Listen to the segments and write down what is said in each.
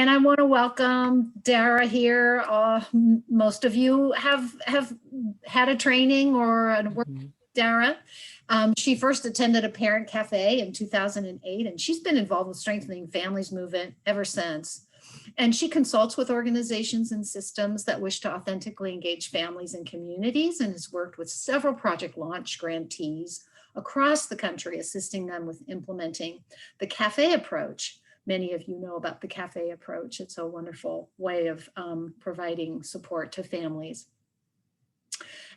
And I want to welcome Dara here. Most of you have had a training or a work with Dara. She first attended a Parent Café in 2008, and she's been involved with Strengthening Families movement ever since. And she consults with organizations and systems that wish to authentically engage families and communities, and has worked with several project launch grantees across the country, assisting them with implementing the Café approach. Many of you know about the Café approach. It's a wonderful way of providing support to families.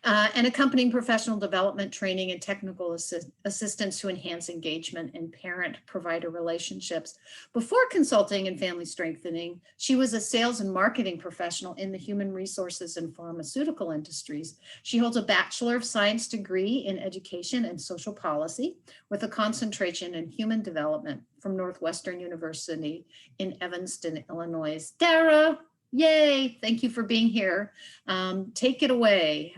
And accompanying professional development, training, and technical assistance to enhance engagement in parent-provider relationships. Before consulting and family strengthening, she was a sales and marketing professional in the human resources and pharmaceutical industries. She holds a Bachelor of Science degree in education and social policy with a concentration in human development from Northwestern University in Evanston, Illinois. Dara, yay, thank you for being here. Take it away.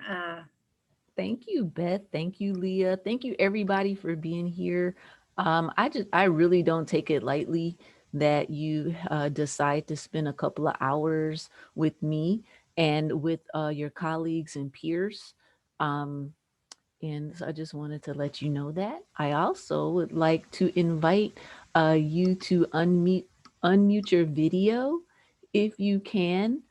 Thank you, Beth. Thank you, Leah. Thank you, everybody, for being here. I really don't take it lightly that you decide to spend a couple of hours with me and with your colleagues and peers. And so I just wanted to let you know that. I also would like to invite you to unmute your video if you can.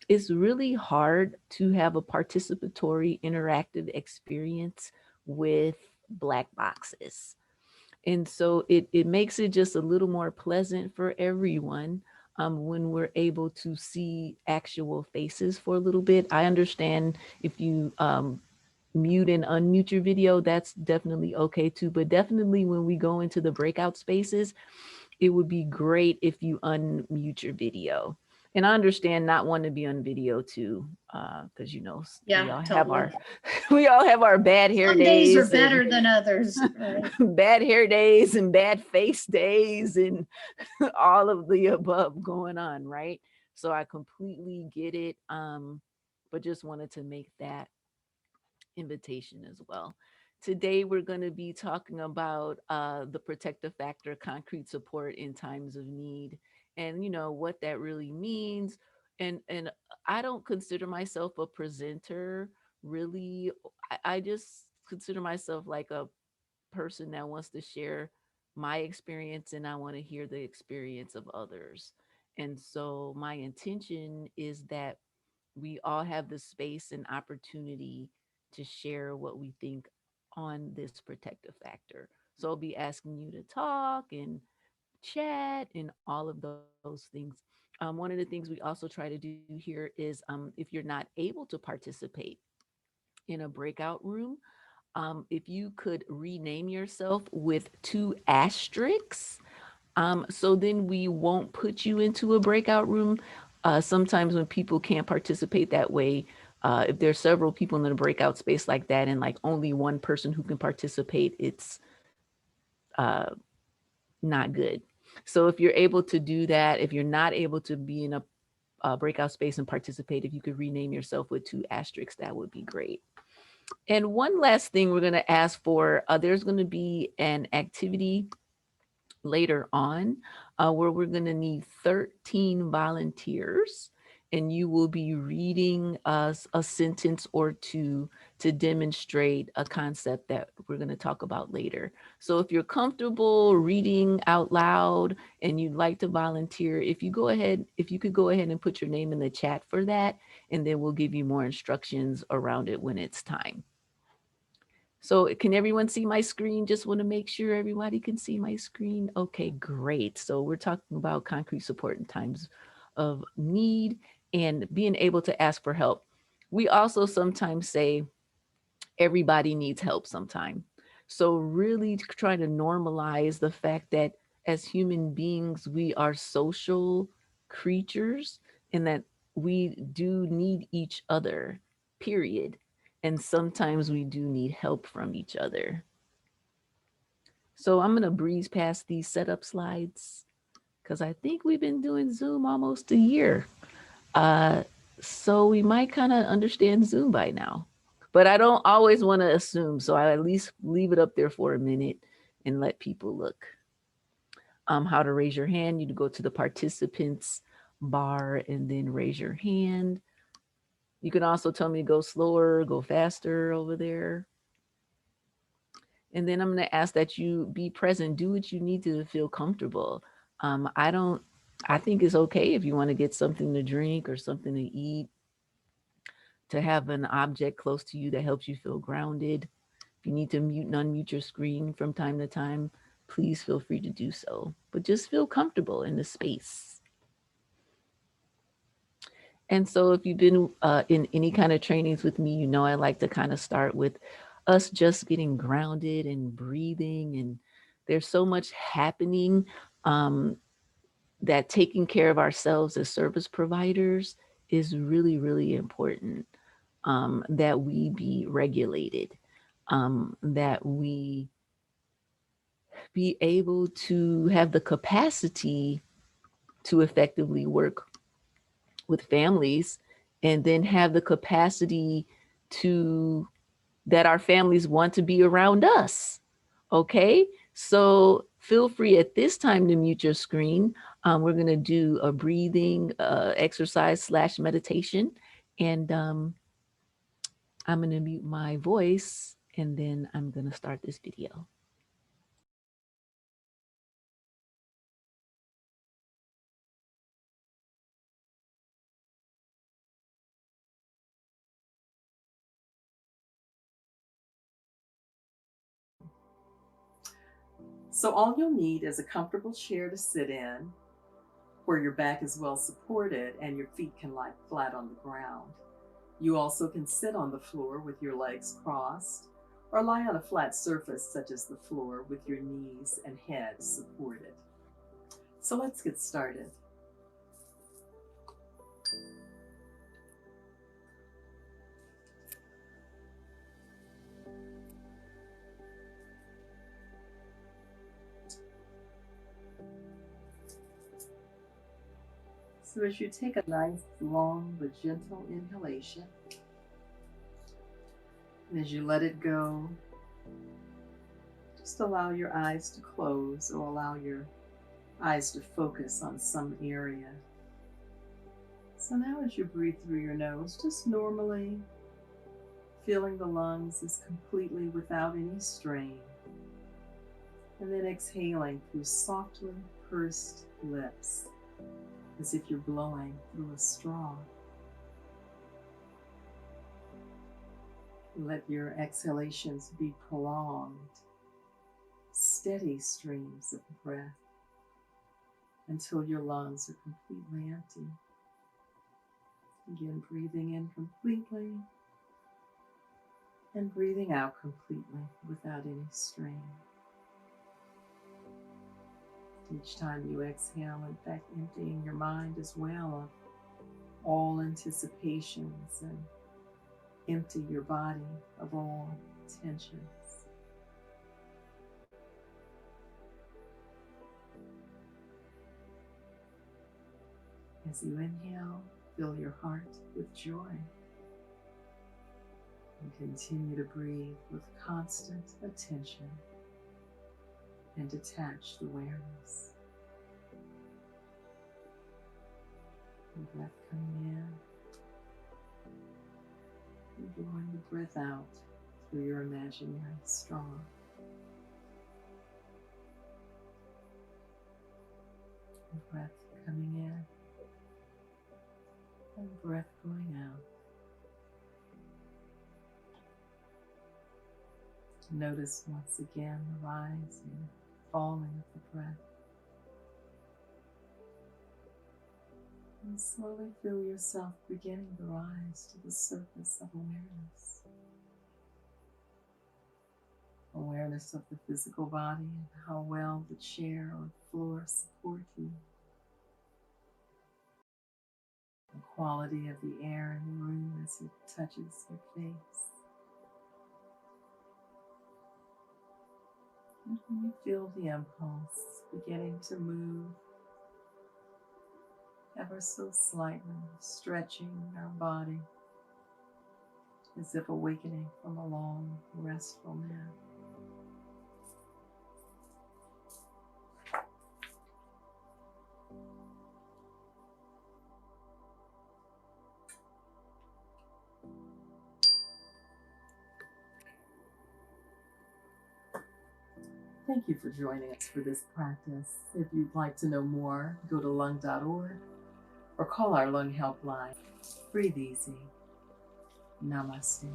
It's really hard to have a participatory interactive experience with Black boxes. And so it makes it just a little more pleasant for everyone when we're able to see actual faces for a little bit. I understand if you mute and unmute your video, that's definitely okay too. But definitely when we go into the breakout spaces, it would be great if you unmute your video. And I understand not wanting to be on video too, because we all totally. we all have our bad hair Some days. Some days are better than others. Right? Bad hair days and bad face days and all of the above going on, right? So I completely get it, but just wanted to make that invitation as well. Today, we're going to be talking about the protective factor, concrete support in times of need, and what that really means. And I don't consider myself a presenter, really. I just consider myself like a person that wants to share my experience, and I want to hear the experience of others. And so my intention is that we all have the space and opportunity to share what we think on this protective factor. So I'll be asking you to talk and chat and all of those things. One of the things we also try to do here is if you're not able to participate in a breakout room, if you could rename yourself with 2 asterisks, so then we won't put you into a breakout room. Sometimes when people can't participate that way, if there's several people in a breakout space like that and like only one person who can participate, it's not good. So if you're able to do that, if you're not able to be in a breakout space and participate, if you could rename yourself with 2 asterisks, that would be great. And one last thing we're going to ask for, there's going to be an activity later on where we're going to need 13 volunteers, and you will be reading us a sentence or two to demonstrate a concept that we're going to talk about later. So if you're comfortable reading out loud and you'd like to volunteer, if you could go ahead and put your name in the chat for that, and then we'll give you more instructions around it when it's time. So can everyone see my screen? Just want to make sure everybody can see my screen. Okay, great. So we're talking about concrete support in times of need and being able to ask for help. We also sometimes say everybody needs help sometime. So really trying to normalize the fact that as human beings, we are social creatures and that we do need each other, period. And sometimes we do need help from each other. So I'm going to breeze past these setup slides because I think we've been doing Zoom almost a year. So we might kind of understand Zoom by now, but I don't always want to assume. So I at least leave it up there for a minute and let people look. how to raise your hand. You go to the participants bar and then raise your hand. You can also tell me to go slower, go faster over there. And then I'm going to ask that you be present. Do what you need to feel comfortable. I think it's okay if you want to get something to drink or something to eat, to have an object close to you that helps you feel grounded. If you need to mute and unmute your screen from time to time, please feel free to do so. But just feel comfortable in the space. And so if you've been in any kind of trainings with me, you know I like to kind of start with us just getting grounded and breathing. And there's so much happening that taking care of ourselves as service providers is really, really important, that we be regulated, that we be able to have the capacity to effectively work with families, and then have the capacity to that our families want to be around us. Okay, so feel free at this time to mute your screen. We're going to do a breathing exercise / meditation, and I'm going to mute my voice, and then I'm going to start this video. So all you'll need is a comfortable chair to sit in, where your back is well supported and your feet can lie flat on the ground. You also can sit on the floor with your legs crossed, or lie on a flat surface such as the floor with your knees and head supported. So let's get started. So as you take a nice, long, but gentle inhalation, and as you let it go, just allow your eyes to close, or allow your eyes to focus on some area. So now as you breathe through your nose, just normally filling the lungs as completely without any strain, and then exhaling through softly pursed lips, as if you're blowing through a straw. Let your exhalations be prolonged, steady streams of breath until your lungs are completely empty. Again, breathing in completely and breathing out completely without any strain. Each time you exhale, in fact, emptying your mind as well of all anticipations, and empty your body of all tensions. As you inhale, fill your heart with joy, and continue to breathe with constant attention and detached awareness. And breath coming in, and blowing the breath out through your imaginary straw. And breath coming in, and breath going out. Notice once again the rising and falling of the breath. And slowly feel yourself beginning to rise to the surface of awareness. Awareness of the physical body and how well the chair or floor support you. The quality of the air in the room as it touches your face. And when you feel the impulse beginning to move ever so slightly, stretching our body as if awakening from a long, restful nap. Thank you for joining us for this practice. If you'd like to know more, go to lung.org or call our lung helpline. Breathe easy. Namaste.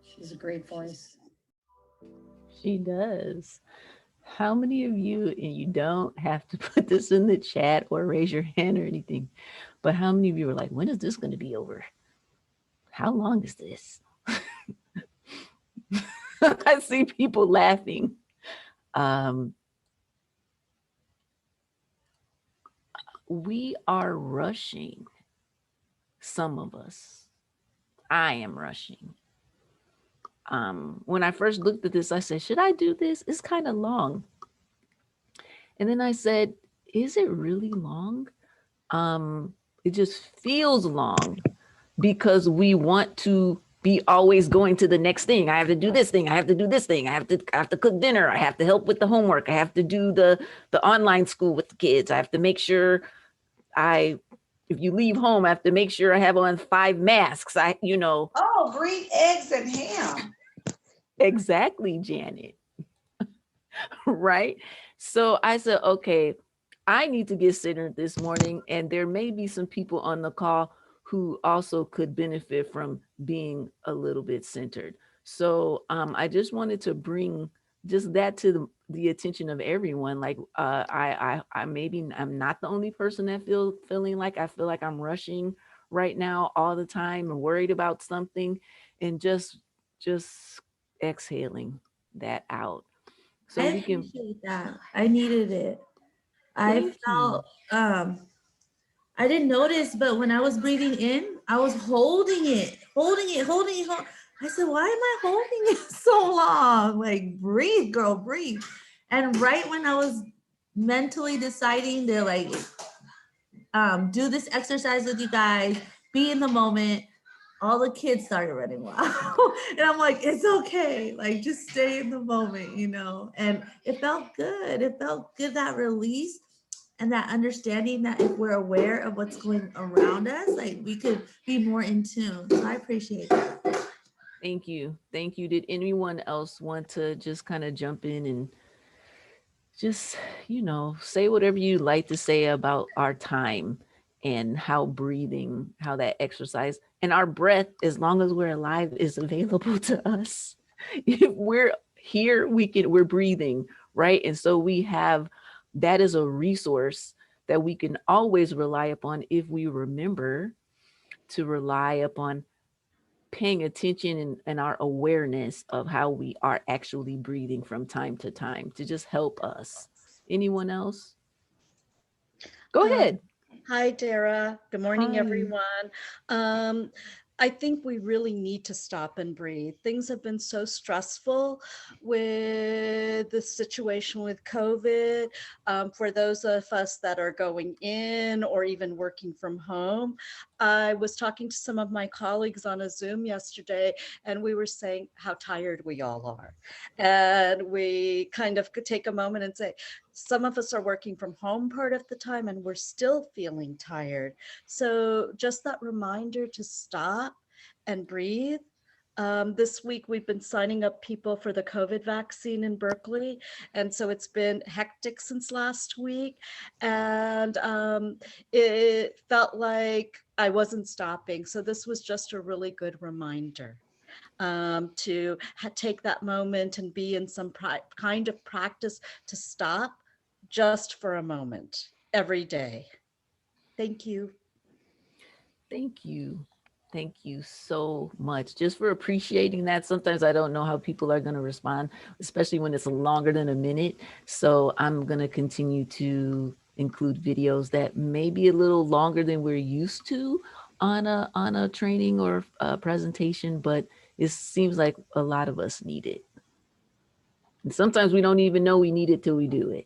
She's a great voice. She does. How many of you, and you don't have to put this in the chat or raise your hand or anything, but how many of you are like, when is this going to be over? How long is this? I see people laughing. We are rushing. Some of us. I am rushing. When I first looked at this, I said, should I do this? It's kind of long. And then I said, is it really long? It just feels long because we want to be always going to the next thing. I have to do this thing. I have to do this thing. I have to cook dinner. I have to help with the homework. I have to do the online school with the kids. I have to make sure if you leave home, I have to make sure I have on 5 masks. Oh, green eggs and ham. Exactly, Janet. Right? So I said, okay, I need to get centered this morning, and there may be some people on the call who also could benefit from being a little bit centered. So I just wanted to bring just that to the attention of everyone. Like I maybe I'm not the only person that feeling like I feel like I'm rushing right now all the time and worried about something, and just exhaling that out. So I we can. appreciate that. I needed it. I Thank felt I didn't notice, but when I was breathing in, I was holding it. I said, why am I holding it so long? Like, breathe, girl, breathe. And right when I was mentally deciding to like do this exercise with you guys, be in the moment, all the kids started running wild. And I'm like, it's okay. Like, just stay in the moment, And it felt good. It felt good, that release and that understanding that if we're aware of what's going around us, like we could be more in tune. So I appreciate that. Thank you. Thank you. Did anyone else want to just kind of jump in and just, say whatever you'd like to say about our time and how breathing, how that exercise and our breath, as long as we're alive, is available to us. If we're here, we're breathing, right? And so that is a resource that we can always rely upon if we remember to rely upon paying attention and our awareness of how we are actually breathing from time to time to just help us. Anyone else? Go ahead. Hi, Dara. Good morning, Hi. everyone. I think we really need to stop and breathe. Things have been so stressful with the situation with COVID. For those of us that are going in or even working from home, I was talking to some of my colleagues on a Zoom yesterday, and we were saying how tired we all are. And we kind of could take a moment and say, some of us are working from home part of the time and we're still feeling tired. So just that reminder to stop and breathe. This week we've been signing up people for the COVID vaccine in Berkeley. And so it's been hectic since last week. And it felt like I wasn't stopping. So this was just a really good reminder to take that moment and be in some kind of practice to stop just for a moment every day. Thank you. Thank you. Thank you so much just for appreciating that. Sometimes I don't know how people are going to respond, especially when it's longer than a minute. So I'm going to continue to include videos that may be a little longer than we're used to on a training or a presentation, but it seems like a lot of us need it. And sometimes we don't even know we need it till we do it.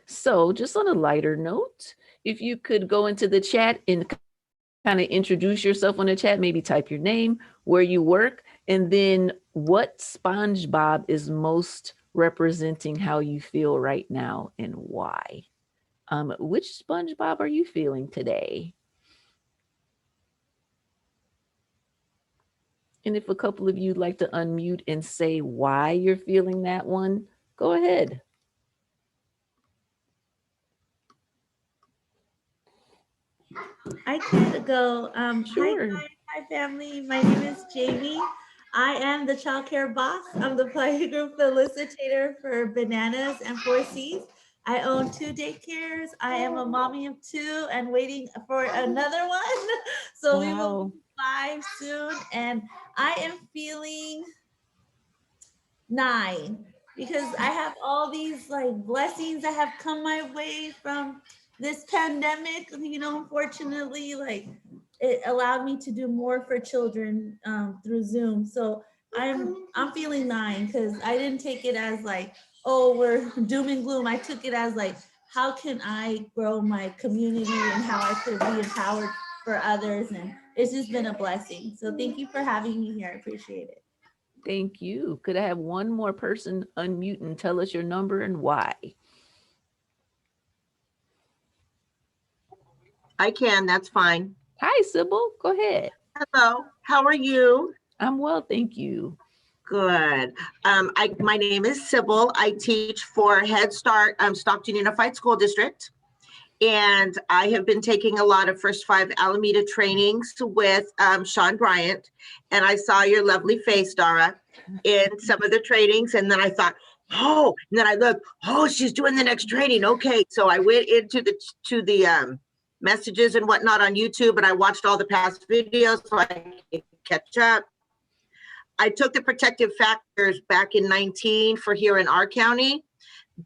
So just on a lighter note, if you could go into the chat and kind of introduce yourself on the chat, maybe type your name, where you work, and then what SpongeBob is most representing how you feel right now and why. Which SpongeBob are you feeling today? And if a couple of you'd like to unmute and say why you're feeling that one, go ahead. I could go. Sure. Hi, family. My name is Jamie. I am the child care boss. I'm the play group facilitator for Bananas and 4Cs. I own 2 daycares. I am a mommy of 2 and waiting for another one. So we will be 5 soon. And I am feeling 9 because I have all these like blessings that have come my way from this pandemic. Unfortunately, like it allowed me to do more for children through Zoom. So I'm feeling 9 because I didn't take it as like, oh, we're doom and gloom. I took it as like, how can I grow my community and how I could be empowered for others? And it's just been a blessing. So thank you for having me here. I appreciate it. Thank you. Could I have one more person unmute and tell us your number and why? I can, that's fine. Hi, Sybil. Go ahead. Hello, how are you? I'm well, thank you. Good. My name is Sybil. I teach for Head Start, Stockton Unified School District. And I have been taking a lot of First 5 Alameda trainings with Sean Bryant. And I saw your lovely face, Dara, in some of the trainings. And then I thought, oh, and then I looked, oh, she's doing the next training. Okay. So I went into the messages and whatnot on YouTube, and I watched all the past videos so I could catch up. I took the protective factors back in 19 for here in our county.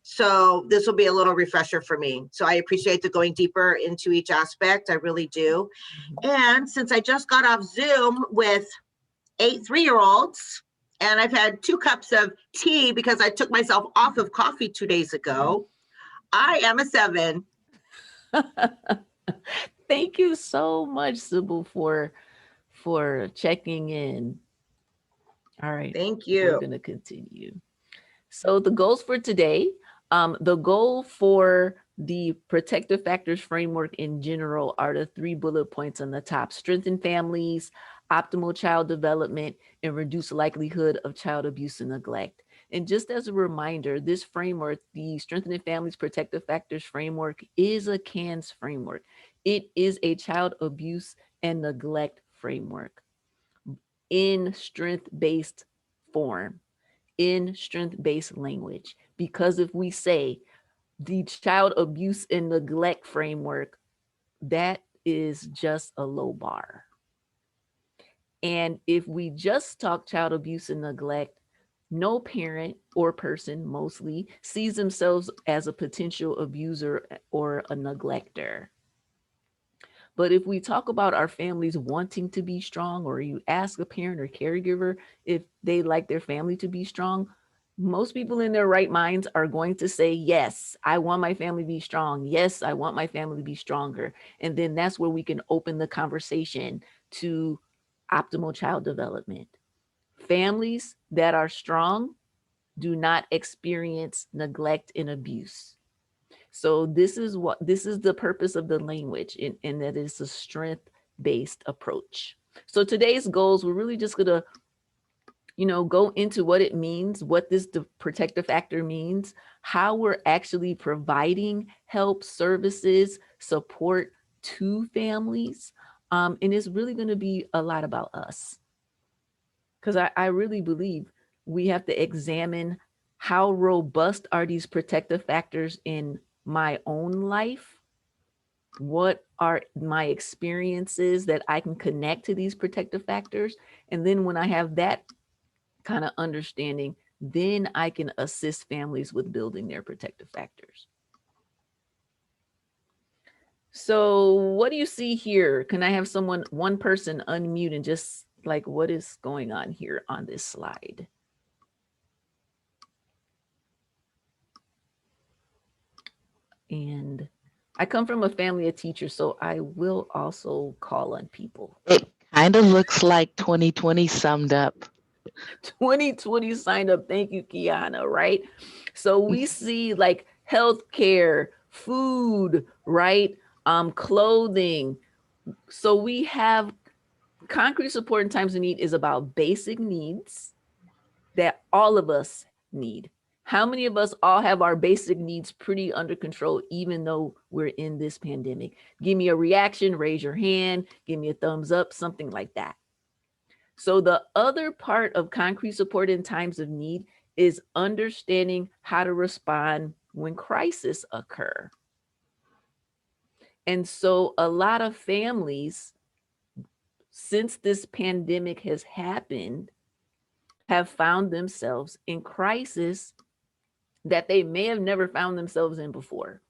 So this will be a little refresher for me. So I appreciate the going deeper into each aspect. I really do. And since I just got off Zoom with 8 3-year-olds, and I've had 2 cups of tea because I took myself off of coffee 2 days ago, I am a 7. Thank you so much, Sybil, for checking in. All right. Thank you. We're going to continue. So the goals for today, the goal for the protective factors framework in general are the 3 bullet points on the top: strengthen families, optimal child development, and reduce likelihood of child abuse and neglect. And just as a reminder, this framework, the Strengthening Families Protective Factors framework, is a CANS framework. It is a child abuse and neglect framework in strength-based form, in strength-based language. Because if we say the child abuse and neglect framework, that is just a low bar. And if we just talk child abuse and neglect, no parent or person mostly sees themselves as a potential abuser or a neglector. But if we talk about our families wanting to be strong, or you ask a parent or caregiver if they like their family to be strong, most people in their right minds are going to say, yes, I want my family to be strong. Yes, I want my family to be stronger. And then that's where we can open the conversation to optimal child development. Families that are strong do not experience neglect and abuse. So this is the purpose of the language, and that is a strength-based approach. So today's goals, we're really just gonna, go into what it means, what this protective factor means, how we're actually providing help, services, support to families. And it's really going to be a lot about us. Because I really believe we have to examine how robust are these protective factors in my own life. What are my experiences that I can connect to these protective factors? And then when I have that kind of understanding, then I can assist families with building their protective factors. So what do you see here? Can I have one person unmute and just like, what is going on here on this slide? And I come from a family of teachers, so I will also call on people. It kind of looks like 2020 summed up. 2020 signed up. Thank you, Kiana, right? So we see like healthcare, food, right? Clothing. So we have concrete support in times of need is about basic needs that all of us need. How many of us all have our basic needs pretty under control, even though we're in this pandemic? Give me a reaction, raise your hand, give me a thumbs up, something like that. So the other part of concrete support in times of need is understanding how to respond when crises occur. And so a lot of families, since this pandemic has happened, have found themselves in crisis that they may have never found themselves in before.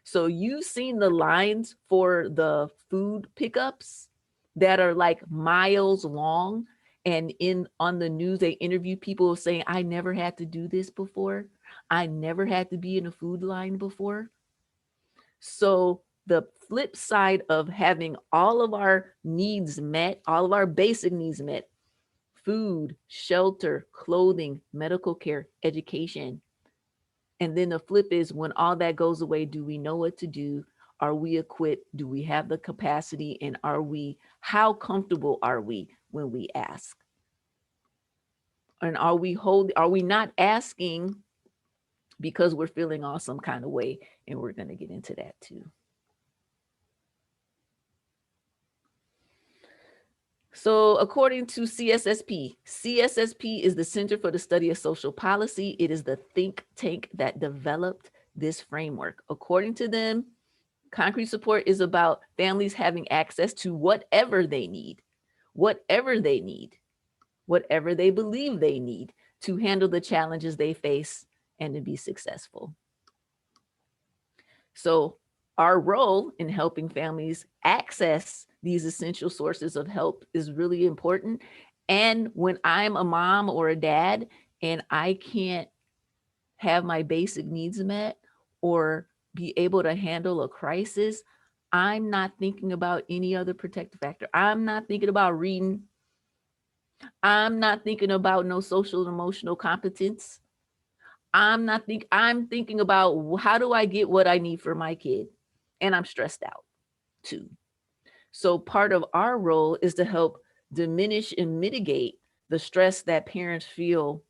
So you've seen the lines for the food pickups that are like miles long, and on the news they interview people saying, I never had to do this before. I never had to be in a food line before. So the flip side of having all of our needs met, all of our basic needs met, food, shelter, clothing, medical care, education. And then the flip is when all that goes away, do we know what to do? Are we equipped? Do we have the capacity? And how comfortable are we when we ask? And are we not asking because we're feeling all some kind of way? And we're going to get into that too. So according to CSSP is the Center for the Study of Social Policy. It is the think tank that developed this framework. According to them, concrete support is about families having access to whatever they need, whatever they believe they need to handle the challenges they face and to be successful. So our role in helping families access these essential sources of help is really important. And when I'm a mom or a dad and I can't have my basic needs met or be able to handle a crisis, I'm not thinking about any other protective factor. I'm not thinking about reading. I'm not thinking about no social and emotional competence. I'm thinking about how do I get what I need for my kid? And I'm stressed out too. So part of our role is to help diminish and mitigate the stress that parents feel,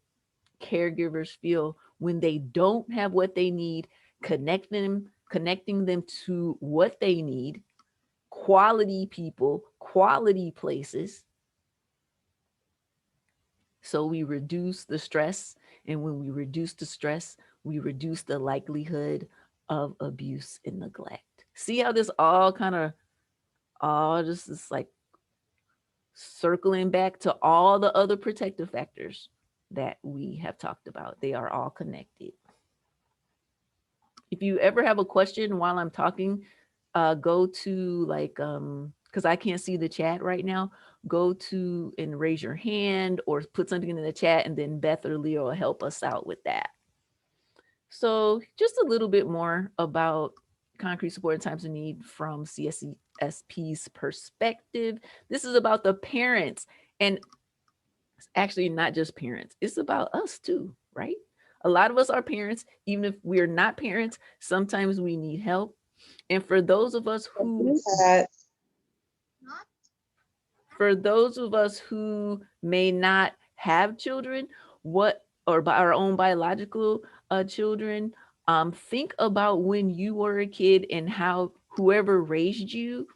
caregivers feel when they don't have what they need, connecting them to what they need, quality people, quality places. So we reduce the stress. And when we reduce the stress, we reduce the likelihood of abuse and neglect. See how this all kind of just is like circling back to all the other protective factors that we have talked about. They are all connected. If you ever have a question while I'm talking, go to because I can't see the chat right now, go to and raise your hand or put something in the chat, and then Beth or Leo will help us out with that. So just a little bit more about concrete support in times of need from CSSP's perspective. This is about the parents, and it's actually not just parents. It's about us too, right? A lot of us are parents. Even if we're not parents, sometimes we need help. And for those of us who may not have children, or by our own biological children, think about when you were a kid and how whoever raised you.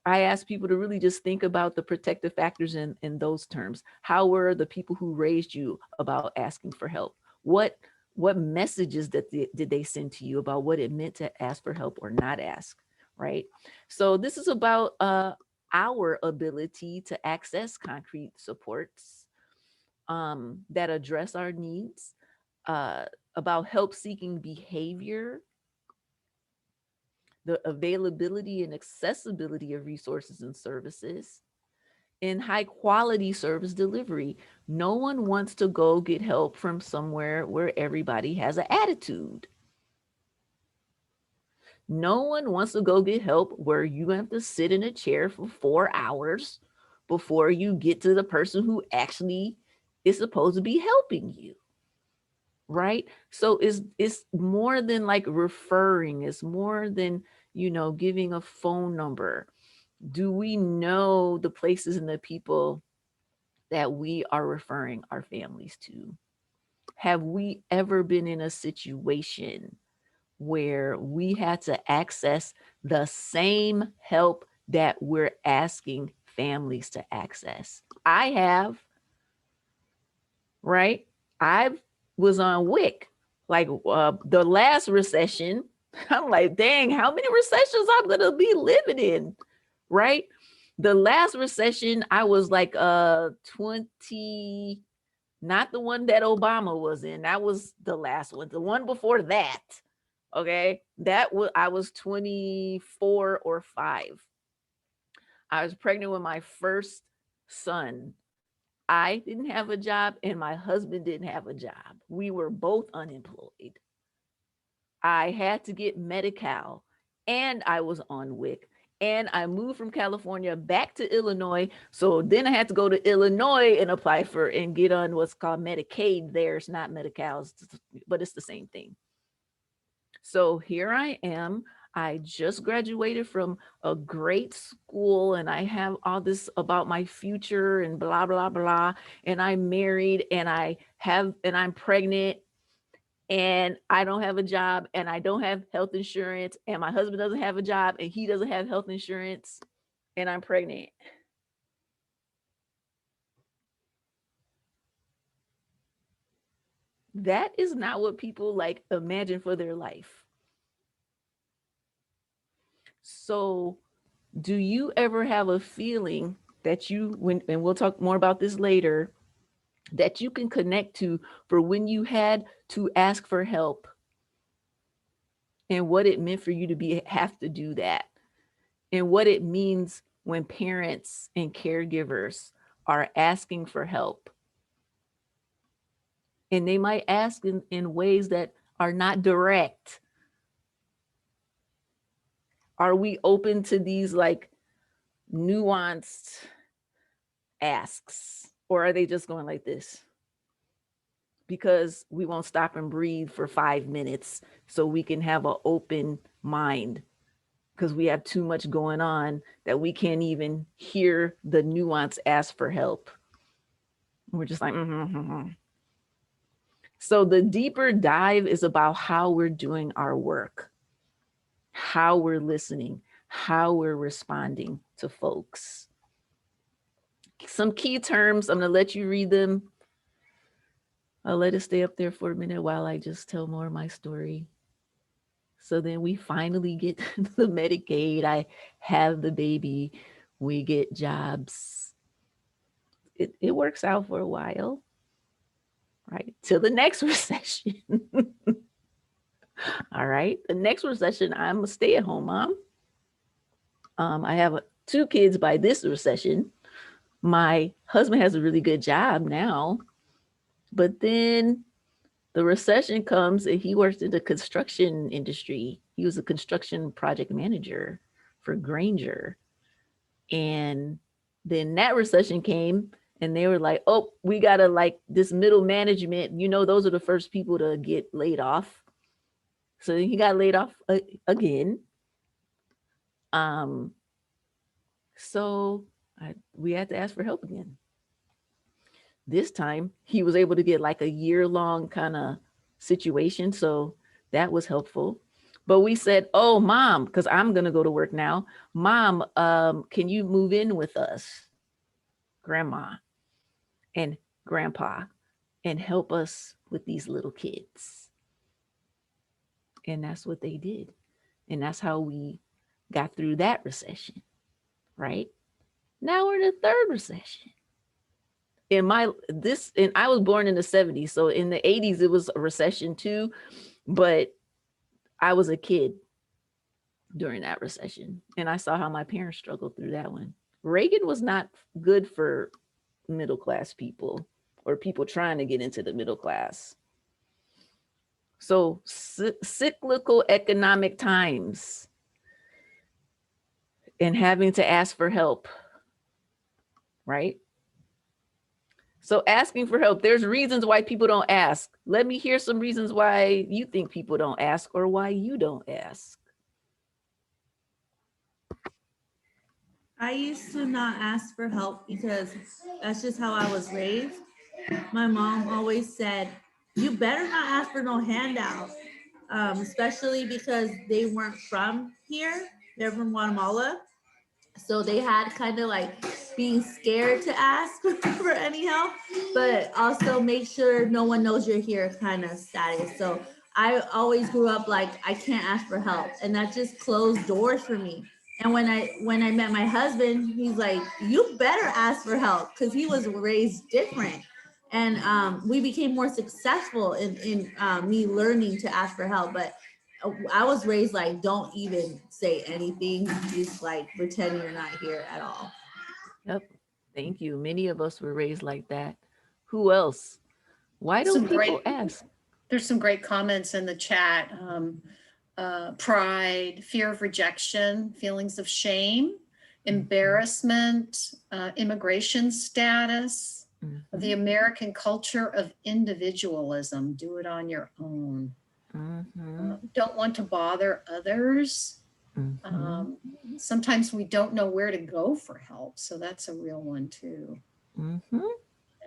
I ask people to really just think about the protective factors in those terms. How were the people who raised you about asking for help? What messages did they send to you about what it meant to ask for help or not ask, right? So this is about our ability to access concrete supports that address our needs, about help-seeking behavior, the availability and accessibility of resources and services, and high quality service delivery. No one wants to go get help from somewhere where everybody has an attitude. No one wants to go get help where you have to sit in a chair for 4 hours before you get to the person who actually is supposed to be helping you. right? So it's more than like referring. It's more than, giving a phone number. Do we know the places and the people that we are referring our families to? Have we ever been in a situation where we had to access the same help that we're asking families to access? I have, right? I was on WIC, like the last recession. I'm like, dang, how many recessions I'm gonna be living in, right? The last recession, I was like 20, not the one that Obama was in. That was the last one. The one before that, okay, I was 24 or 5. I was pregnant with my first son. I didn't have a job and my husband didn't have a job. We were both unemployed. I had to get Medi-Cal and I was on WIC. And I moved from California back to Illinois. So then I had to go to Illinois and apply for and get on what's called Medicaid there. It's not Medi-Cal, but it's the same thing. So here I am. I just graduated from a great school and I have all this about my future and blah, blah, blah. And I'm married and I'm pregnant and I don't have a job and I don't have health insurance and my husband doesn't have a job and he doesn't have health insurance and I'm pregnant. That is not what people like imagine for their life. So do you ever have a feeling that and we'll talk more about this later, that you can connect to for when you had to ask for help and what it meant for you to have to do that, and what it means when parents and caregivers are asking for help? And they might ask in ways that are not direct. Are we open to these like nuanced asks, or are they just going like this? Because we won't stop and breathe for 5 minutes so we can have an open mind, because we have too much going on that we can't even hear the nuance ask for help. We're just like, So the deeper dive is about how we're doing our work, how we're listening, how we're responding to folks. Some key terms, I'm going to let you read them. I'll let it stay up there for a minute while I just tell more of my story. So then we finally get the Medicaid. I have the baby. We get jobs. It works out for a while, right? Till the next recession. All right. The next recession, I'm a stay-at-home mom. I have 2 kids by this recession. My husband has a really good job now, but then the recession comes and he works in the construction industry. He was a construction project manager for Granger. And then that recession came and they were like, oh, we got to like this middle management, those are the first people to get laid off. So he got laid off again. So we had to ask for help again. This time he was able to get like a year-long kind of situation. So that was helpful. But we said, oh, Mom, because I'm going to go to work now. Mom, can you move in with us, Grandma and Grandpa, and help us with these little kids? And that's what they did. And that's how we got through that recession, right? Now we're in the 3rd recession. And I was born in the 70s. So in the 80s, it was a recession too, but I was a kid during that recession. And I saw how my parents struggled through that one. Reagan was not good for middle-class people or people trying to get into the middle class. So cyclical economic times and having to ask for help, right? So asking for help, there's reasons why people don't ask. Let me hear some reasons why you think people don't ask or why you don't ask. I used to not ask for help because that's just how I was raised. My mom always said, you better not ask for no handout, especially because they weren't from here. They're from Guatemala. So they had kind of like being scared to ask for any help, but also make sure no one knows you're here kind of status. So I always grew up like I can't ask for help, and that just closed doors for me. And when I met my husband, he's like, you better ask for help, because he was raised different. And we became more successful in me learning to ask for help. But I was raised like, don't even say anything. Just like pretend you're not here at all. Yep. Thank you. Many of us were raised like that. Who else? Why don't Some people great- ask? There's some great comments in the chat. Pride, fear of rejection, feelings of shame, embarrassment, immigration status, the American culture of individualism. Do it on your own. Don't want to bother others. Sometimes we don't know where to go for help. So that's a real one too. I'm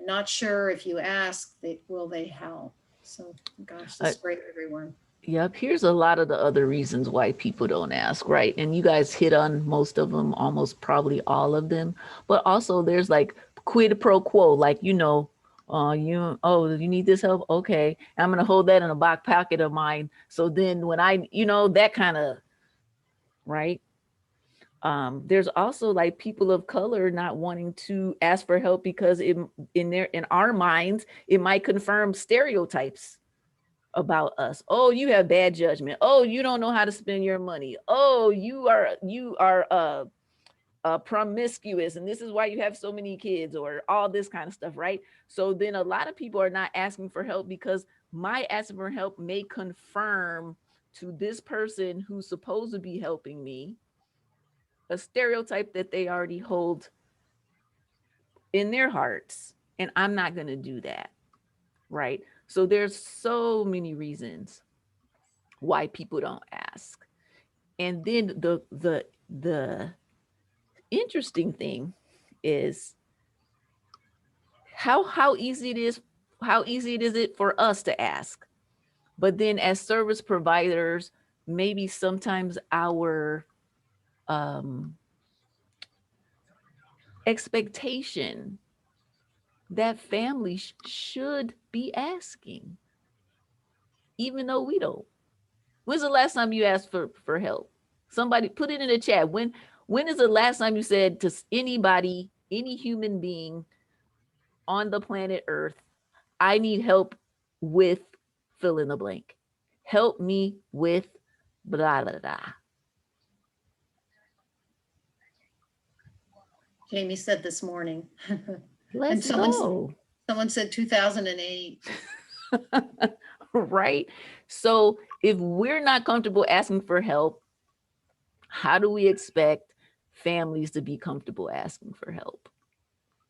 not sure if you ask, will they help? So gosh, that's great, everyone. Yep. Here's a lot of the other reasons why people don't ask, right? And you guys hit on most of them, almost probably all of them. But also there's like quid pro quo, like, you need this help? Okay. I'm going to hold that in a back pocket of mine. So then when that kind of, right? There's also like people of color not wanting to ask for help because in our minds, it might confirm stereotypes about us. Oh, you have bad judgment. Oh, you don't know how to spend your money. Oh, you are promiscuous, and this is why you have so many kids, or all this kind of stuff, right? So then a lot of people are not asking for help because my asking for help may confirm to this person who's supposed to be helping me a stereotype that they already hold in their hearts, and I'm not going to do that, right? So there's so many reasons why people don't ask. And then the interesting thing is how easy it is it for us to ask. But then as service providers, maybe sometimes our expectation that family should be asking, even though we don't. When's the last time you asked for help? Somebody put it in the chat. When is the last time you said to anybody, any human being on the planet Earth, I need help with fill in the blank. Help me with blah, blah, blah. Jamie said this morning. Let's And go. Someone said 2008. Right? So if we're not comfortable asking for help, how do we expect families to be comfortable asking for help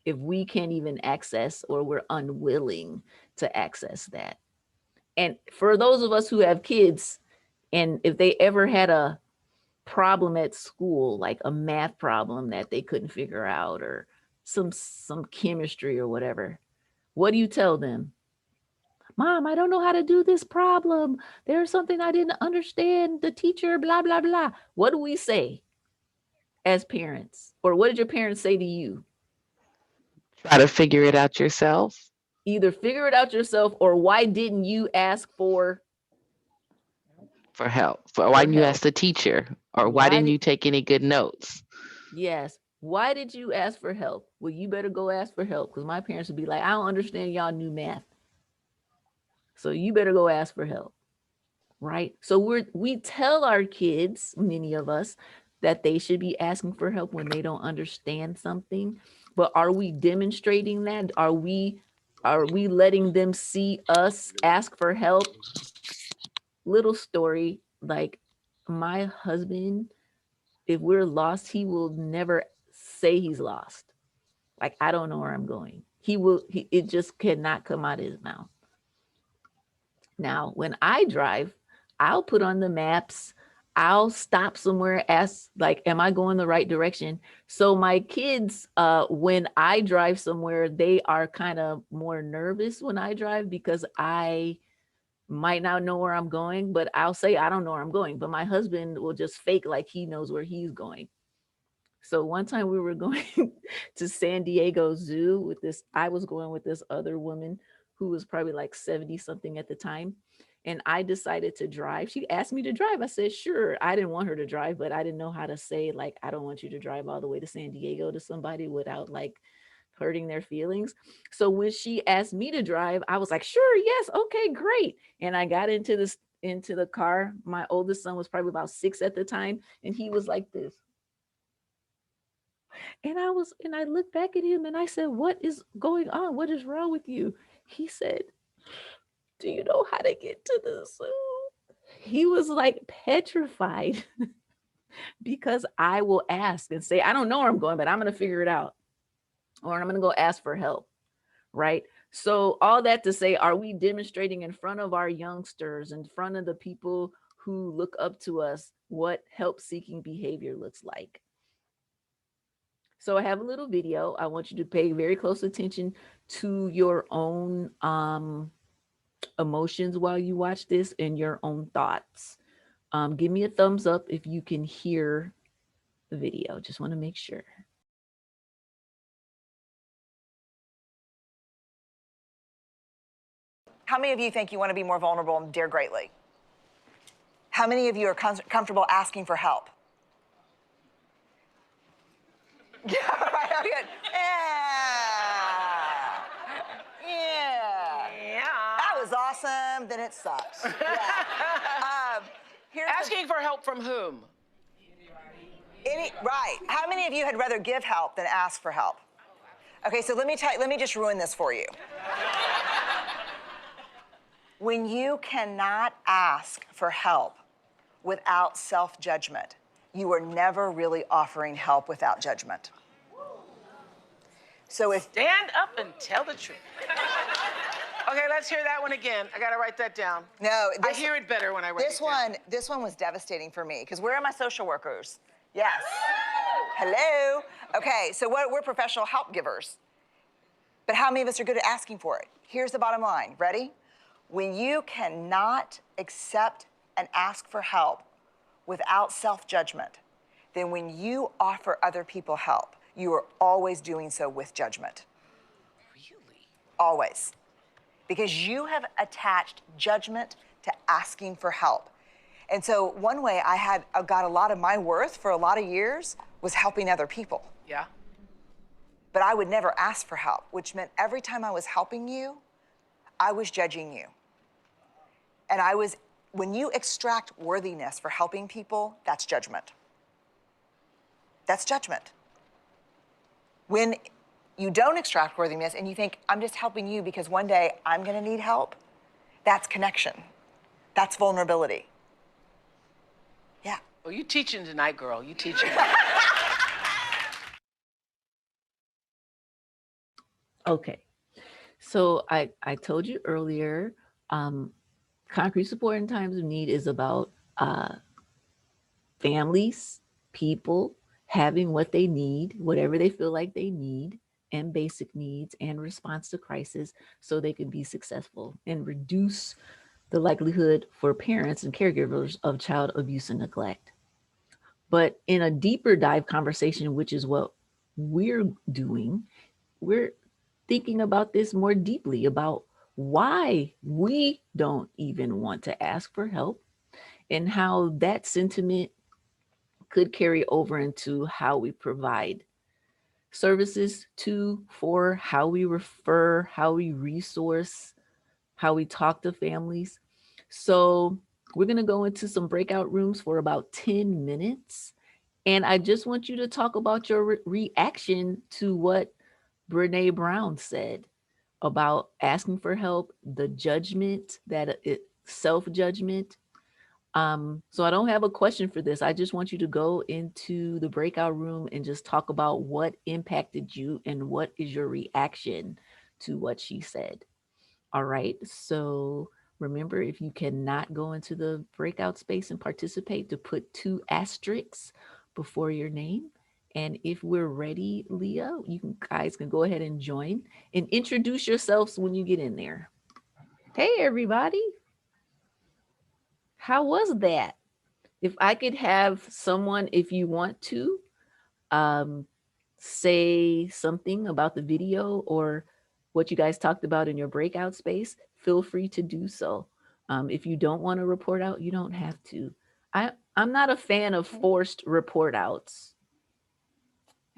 if we can't even access, or we're unwilling to access that? And for those of us who have kids, and if they ever had a problem at school, like a math problem that they couldn't figure out, or some chemistry or whatever, what do you tell them? Mom, I don't know how to do this problem. There's something I didn't understand. The teacher, blah, blah, blah. What do we say as parents? Or what did your parents say to you? Try to figure it out yourself. Either figure it out yourself, or why didn't you ask for help? Why didn't you help? ask the teacher? Or why didn't you take any good notes? Yes. Why did you ask for help? Well, you better go ask for help, because my parents would be like, I don't understand y'all new math. So you better go ask for help, right? So we tell our kids, many of us, that they should be asking for help when they don't understand something. But are we demonstrating that? Are we letting them see us ask for help? Little story, like my husband, if we're lost, he will never say he's lost. Like, I don't know where I'm going. It just cannot come out of his mouth. Now, when I drive, I'll put on the maps. I'll stop somewhere, ask like, am I going the right direction? So my kids, when I drive somewhere, they are kind of more nervous when I drive because I might not know where I'm going, but I'll say, I don't know where I'm going. But my husband will just fake like he knows where he's going. So one time we were going to San Diego Zoo with this, I was going with this other woman who was probably like 70 something at the time. And I decided to drive. She asked me to drive. I said, sure. I didn't want her to drive, but I didn't know how to say, like, I don't want you to drive all the way to San Diego to somebody without like hurting their feelings. So when she asked me to drive, I was like, sure, yes, okay, great. And I got into the car. My oldest son was probably about 6 at the time. And he was like this. And I looked back at him and I said, what is going on? What is wrong with you? He said, do you know how to get to the zoo? He was like petrified because I will ask and say, I don't know where I'm going, but I'm going to figure it out. Or I'm going to go ask for help. Right. So all that to say, are we demonstrating in front of our youngsters, in front of the people who look up to us, what help seeking behavior looks like? So I have a little video. I want you to pay very close attention to your own emotions while you watch this and your own thoughts. Give me a thumbs up if you can hear the video. Just want to make sure. How many of you think you want to be more vulnerable and dare greatly? How many of you are comfortable asking for help? Yeah, right. Oh, good. Yeah. That was awesome. Then it sucks. Yeah. Asking for help from whom? Right. How many of you had rather give help than ask for help? Okay, so let me just ruin this for you. When you cannot ask for help without self-judgment, you are never really offering help without judgment. So if Stand up and tell the truth. Okay, let's hear that one again. I gotta write that down. No, I hear it better when I write it down. This one was devastating for me because where are my social workers? Yes. Hello. Okay, so we're professional help givers. But how many of us are good at asking for it? Here's the bottom line. Ready? When you cannot accept and ask for help without self-judgment, then when you offer other people help, you are always doing so with judgment. Really? Always. Because you have attached judgment to asking for help. And so one way I got a lot of my worth for a lot of years was helping other people. Yeah. But I would never ask for help, which meant every time I was helping you, I was judging you. And when you extract worthiness for helping people, that's judgment. That's judgment. When you don't extract worthiness and you think, I'm just helping you because one day I'm gonna need help, that's connection. That's vulnerability. Yeah. Oh, you teaching tonight, girl. You teaching. Okay. So I told you earlier, concrete support in times of need is about families, people having what they need, whatever they feel like they need, and basic needs and response to crisis so they can be successful and reduce the likelihood for parents and caregivers of child abuse and neglect. But in a deeper dive conversation, which is what we're doing, we're thinking about this more deeply about why we don't even want to ask for help and how that sentiment could carry over into how we provide services for how we refer, how we resource, how we talk to families. So we're going to go into some breakout rooms for about 10 minutes. And I just want you to talk about your reaction to what Brene Brown said about asking for help, the judgment, self-judgment. So I don't have a question for this. I just want you to go into the breakout room and just talk about what impacted you and what is your reaction to what she said. All right, so remember, if you cannot go into the breakout space and participate, to put 2 asterisks before your name. And if we're ready, Leah, you guys can go ahead and join and introduce yourselves when you get in there. Hey, everybody. How was that? If I could have someone, if you want to, say something about the video or what you guys talked about in your breakout space, feel free to do so. If you don't want to report out, you don't have to. I'm not a fan of forced report outs.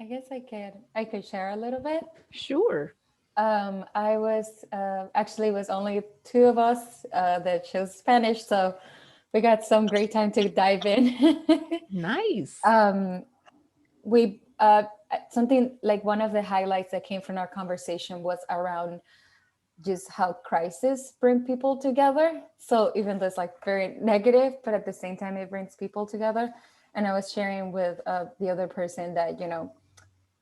I guess I could share a little bit. Sure. I was actually it was only 2 of us that chose Spanish, so we got some great time to dive in. Nice. We something like one of the highlights that came from our conversation was around just how crises bring people together. So even though it's like very negative, but at the same time it brings people together. And I was sharing with the other person that, you know,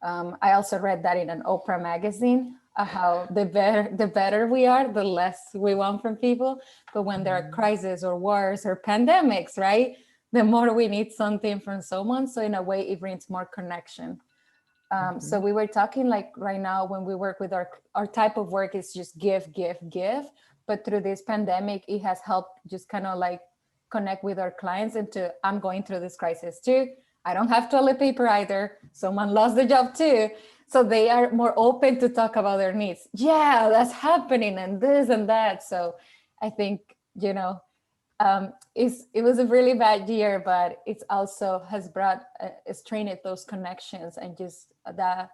I also read that in an Oprah magazine, how the better we are, the less we want from people. But when there are crises or wars or pandemics, right, the more we need something from someone. So in a way, it brings more connection. So we were talking like right now when we work with our type of work is just give. But through this pandemic, it has helped just kind of like connect with our clients into, I'm going through this crisis too. I don't have toilet paper either. Someone lost their job too. So they are more open to talk about their needs. Yeah, that's happening and this and that. So I think, you know, it was a really bad year, but it's also has brought, strained those connections and just that,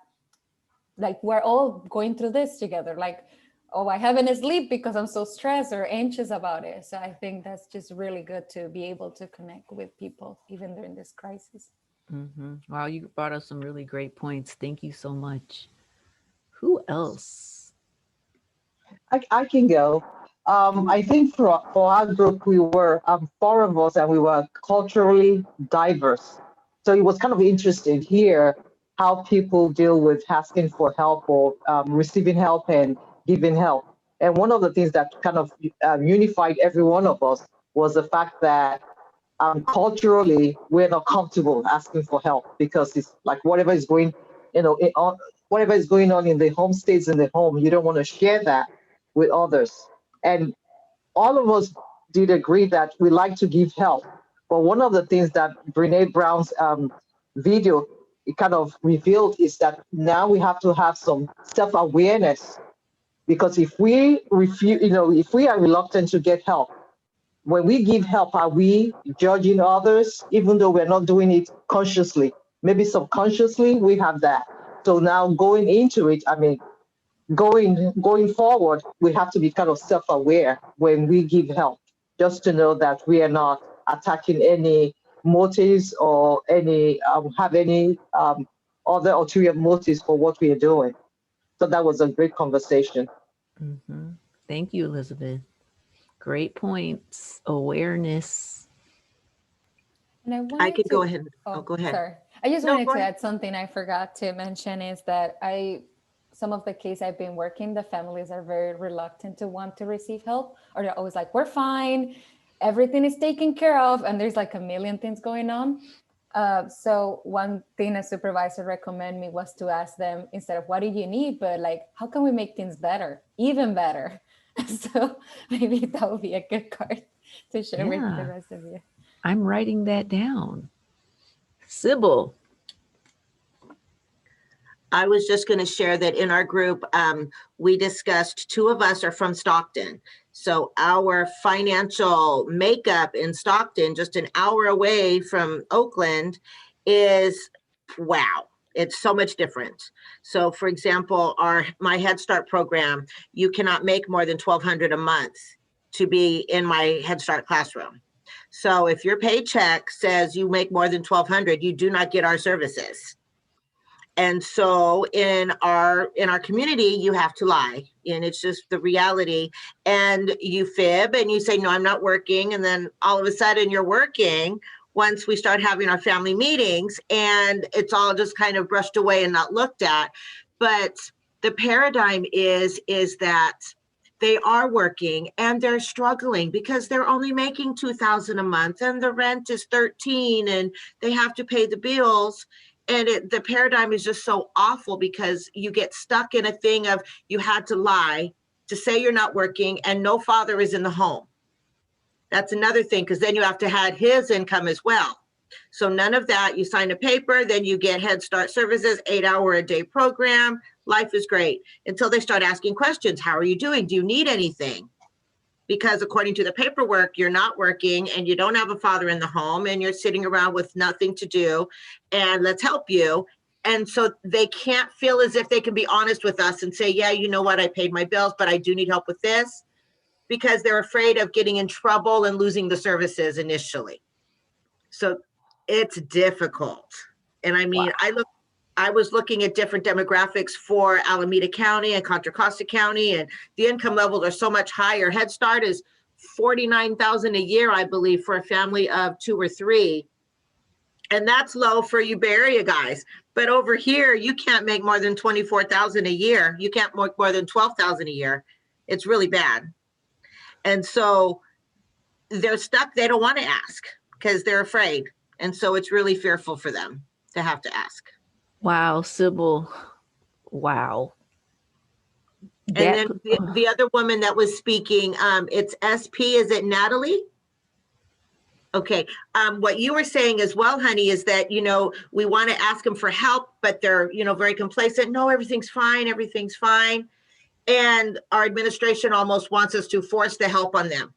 like we're all going through this together. Like, oh, I haven't slept because I'm so stressed or anxious about it. So I think that's just really good to be able to connect with people even during this crisis. Wow, you brought us some really great points. Thank you so much. Who else? I can go. I think for our group, we were 4 of us and we were culturally diverse. So it was kind of interesting here how people deal with asking for help or receiving help and giving help. And one of the things that kind of unified every one of us was the fact that culturally we're not comfortable asking for help because it's like whatever is going, whatever is going on in the home stays in the home. You don't want to share that with others. And all of us did agree that we like to give help. But one of the things that Brene Brown's video it kind of revealed is that now we have to have some self-awareness, because if we refuse, if we are reluctant to get help, when we give help, are we judging others, even though we're not doing it consciously? Maybe subconsciously we have that. So now going into it, going forward, we have to be kind of self-aware when we give help, just to know that we are not attacking any motives or have any other ulterior motives for what we are doing. So that was a great conversation. Thank you, Elizabeth. Great points. Awareness. And I could go ahead. Go ahead. Sorry. I just wanted to add something I forgot to mention is that some of the cases I've been working, the families are very reluctant to want to receive help, or they're always like, we're fine, everything is taken care of, and there's like a million things going on. So one thing a supervisor recommended me was to ask them, instead of what do you need, but like, how can we make things better, even better? So maybe that would be a good card to share with the rest of you. I'm writing that down. Sybil. I was just going to share that in our group, we discussed 2 of us are from Stockton. So our financial makeup in Stockton, just an hour away from Oakland, is wow. It's so much different. So for example, my Head Start program, you cannot make more than $1,200 a month to be in my Head Start classroom. So if your paycheck says you make more than $1,200, you do not get our services. And so in our community, you have to lie, and it's just the reality. And you fib and you say, no, I'm not working. And then all of a sudden you're working once we start having our family meetings, and it's all just kind of brushed away and not looked at. But the paradigm is that they are working and they're struggling because they're only making $2,000 a month and the rent is 13 and they have to pay the bills. And the paradigm is just so awful because you get stuck in a thing of you had to lie to say you're not working and no father is in the home. That's another thing, because then you have to have his income as well. So none of that. You sign a paper, then you get Head Start services, 8-hour-a-day program. Life is great until they start asking questions. How are you doing? Do you need anything? Because according to the paperwork, you're not working and you don't have a father in the home and you're sitting around with nothing to do and let's help you. And so they can't feel as if they can be honest with us and say, yeah, you know what? I paid my bills, but I do need help with this, because they're afraid of getting in trouble and losing the services initially. So it's difficult. And I mean, Wow. I was looking at different demographics for Alameda County and Contra Costa County, and the income levels are so much higher. Head Start is $49,000 a year, I believe, for a family of 2 or 3. And that's low for you Bay Area guys. But over here, you can't make more than $24,000 a year. You can't make more than $12,000 a year. It's really bad. And so they're stuck. They don't want to ask because they're afraid. And so it's really fearful for them to have to ask. Wow, Sybil. Wow. And then the other woman that was speaking, it's SP, is it Natalie? Okay. What you were saying as well, honey, is that, you know, we want to ask them for help, but they're, you know, very complacent. No, everything's fine. Everything's fine. And our administration almost wants us to force the help on them.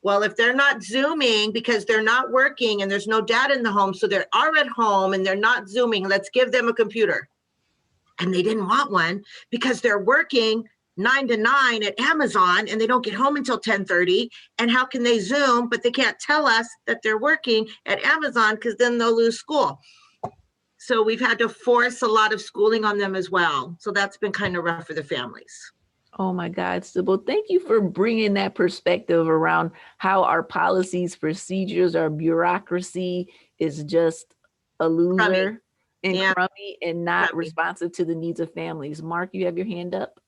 Well, if they're not Zooming because they're not working and there's no dad in the home, so they are at home and they're not Zooming, let's give them a computer. And they didn't want one because they're working 9 to 9 at Amazon and they don't get home until 10:30. And how can they Zoom, but they can't tell us that they're working at Amazon because then they'll lose school. So we've had to force a lot of schooling on them as well. So that's been kind of rough for the families. Oh my God, Sybil, thank you for bringing that perspective around how our policies, procedures, our bureaucracy is just a loser and crummy and not responsive to the needs of families. Mark, you have your hand up.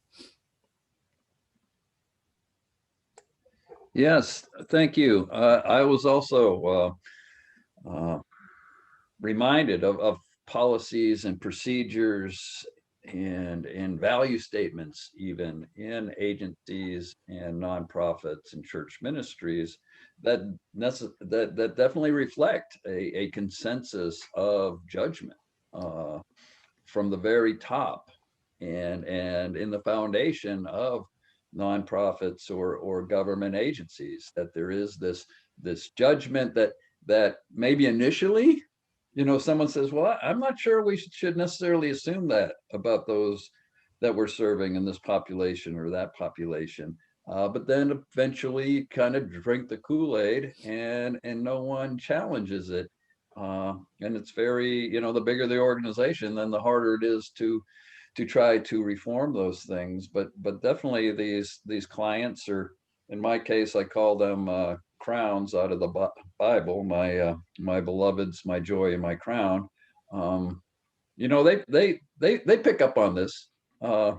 Yes, thank you. I was also reminded of policies and procedures and value statements, even in agencies and nonprofits and church ministries, that definitely reflect a consensus of judgment from the very top and in the foundation of nonprofits or government agencies, that there is this judgment that maybe initially, you know, someone says, well, I'm not sure we should necessarily assume that about those that we're serving in this population or that population. But then eventually kind of drink the Kool-Aid and no one challenges it. And it's very, you know, the bigger the organization, then the harder it is to try to reform those things. But definitely these clients are, in my case, I call them crowns out of the Bible, my beloveds, my joy and my crown. You know, they pick up on this. You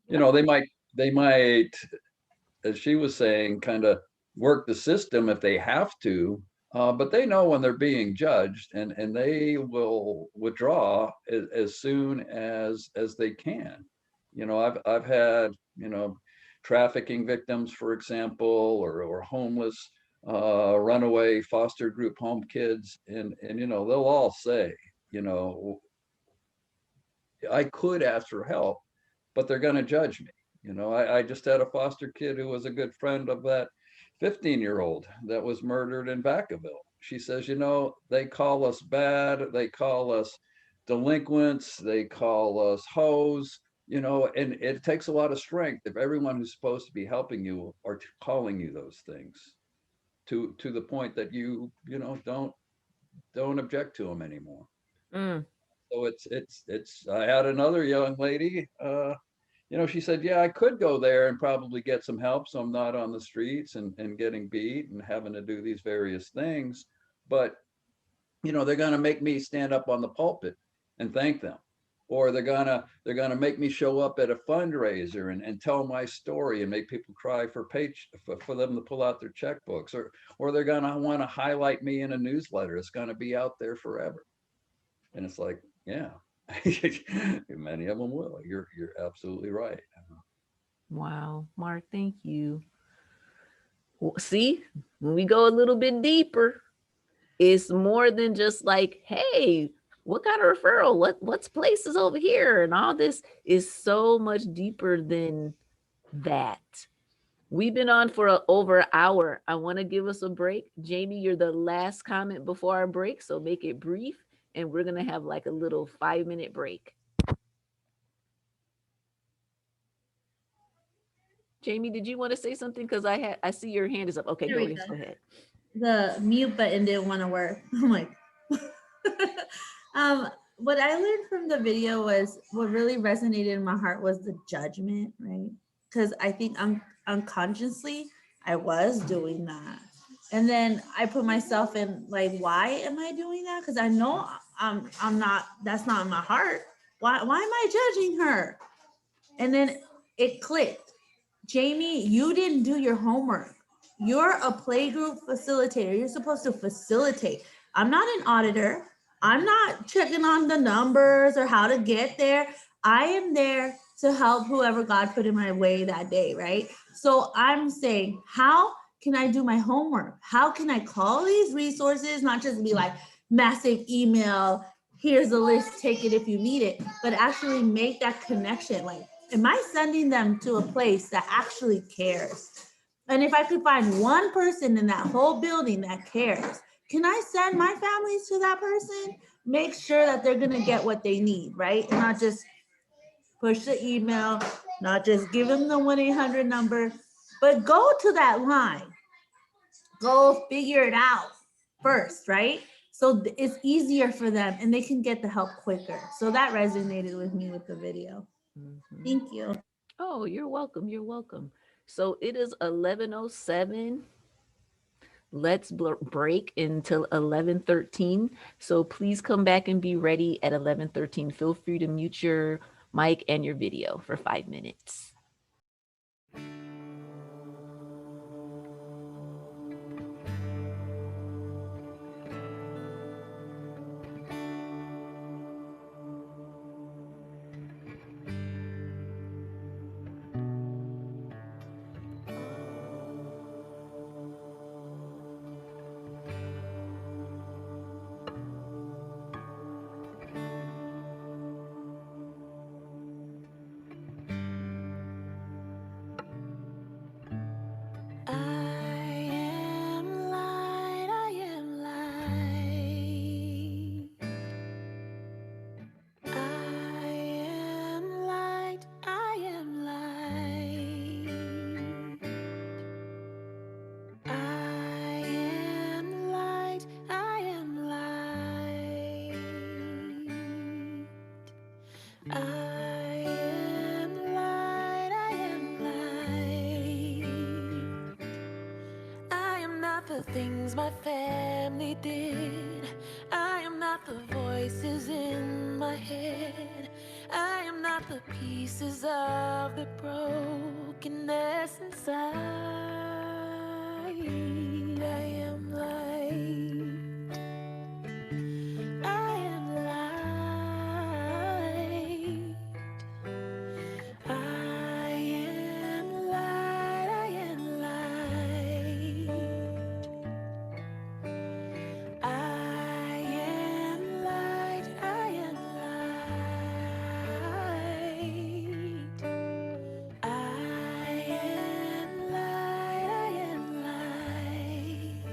know, they might, as she was saying, kind of work the system if they have to, but they know when they're being judged, and they will withdraw as soon as they can. You know, I've had, you know, trafficking victims, for example, or homeless, runaway foster group home kids, and you know, they'll all say, you know, I could ask for help, but they're going to judge me. You know, I just had a foster kid who was a good friend of that 15-year-old that was murdered in Vacaville. She says, you know, they call us bad, they call us delinquents, they call us hoes, you know, and it takes a lot of strength if everyone who's supposed to be helping you are calling you those things to the point that you know, don't object to them anymore. So it's I had another young lady, you know, she said, yeah, I could go there and probably get some help, so I'm not on the streets and getting beat and having to do these various things. But, you know, they're going to make me stand up on the pulpit and thank them. or they're gonna make me show up at a fundraiser and tell my story and make people cry for them to pull out their checkbooks, or they're gonna want to highlight me in a newsletter. It's gonna be out there forever. And it's like, yeah, many of them will. You're absolutely right. Wow, Mark, thank you. Well, see, when we go a little bit deeper, it's more than just like, hey, what kind of referral? What's places over here? And all this is so much deeper than that. We've been on for over an hour. I want to give us a break. Jamie, you're the last comment before our break, so make it brief. And we're going to have like a little 5-minute break. Jamie, did you want to say something? Because I see your hand is up. Okay, go ahead. The mute button didn't want to work. I'm like, what I learned from the video was what really resonated in my heart was the judgment, right? Because I think unconsciously I was doing that. And then I put myself in like, why am I doing that? Because I know I'm not, that's not in my heart. Why am I judging her? And then it clicked. Jamie, you didn't do your homework. You're a playgroup facilitator. You're supposed to facilitate. I'm not an auditor. I'm not checking on the numbers or how to get there. I am there to help whoever God put in my way that day, right? So I'm saying, how can I do my homework? How can I call these resources, not just be like massive email, here's the list, take it if you need it, but actually make that connection. Like, am I sending them to a place that actually cares? And if I could find one person in that whole building that cares, can I send my families to that person? Make sure that they're gonna get what they need, right? And not just push the email, not just give them the 1-800 number, but go to that line. Go figure it out first, right? So it's easier for them and they can get the help quicker. So that resonated with me with the video. Mm-hmm. Thank you. Oh, you're welcome. You're welcome. So it is 11:07. Let's break until 11:13. So please come back and be ready at 11:13. Feel free to mute your mic and your video for 5 minutes. Things my family did. I am not the voices in my head. I am not the pieces of the brokenness inside. I am light. I am light. I am light. I am light. I am light, I am light. I am light, I am light.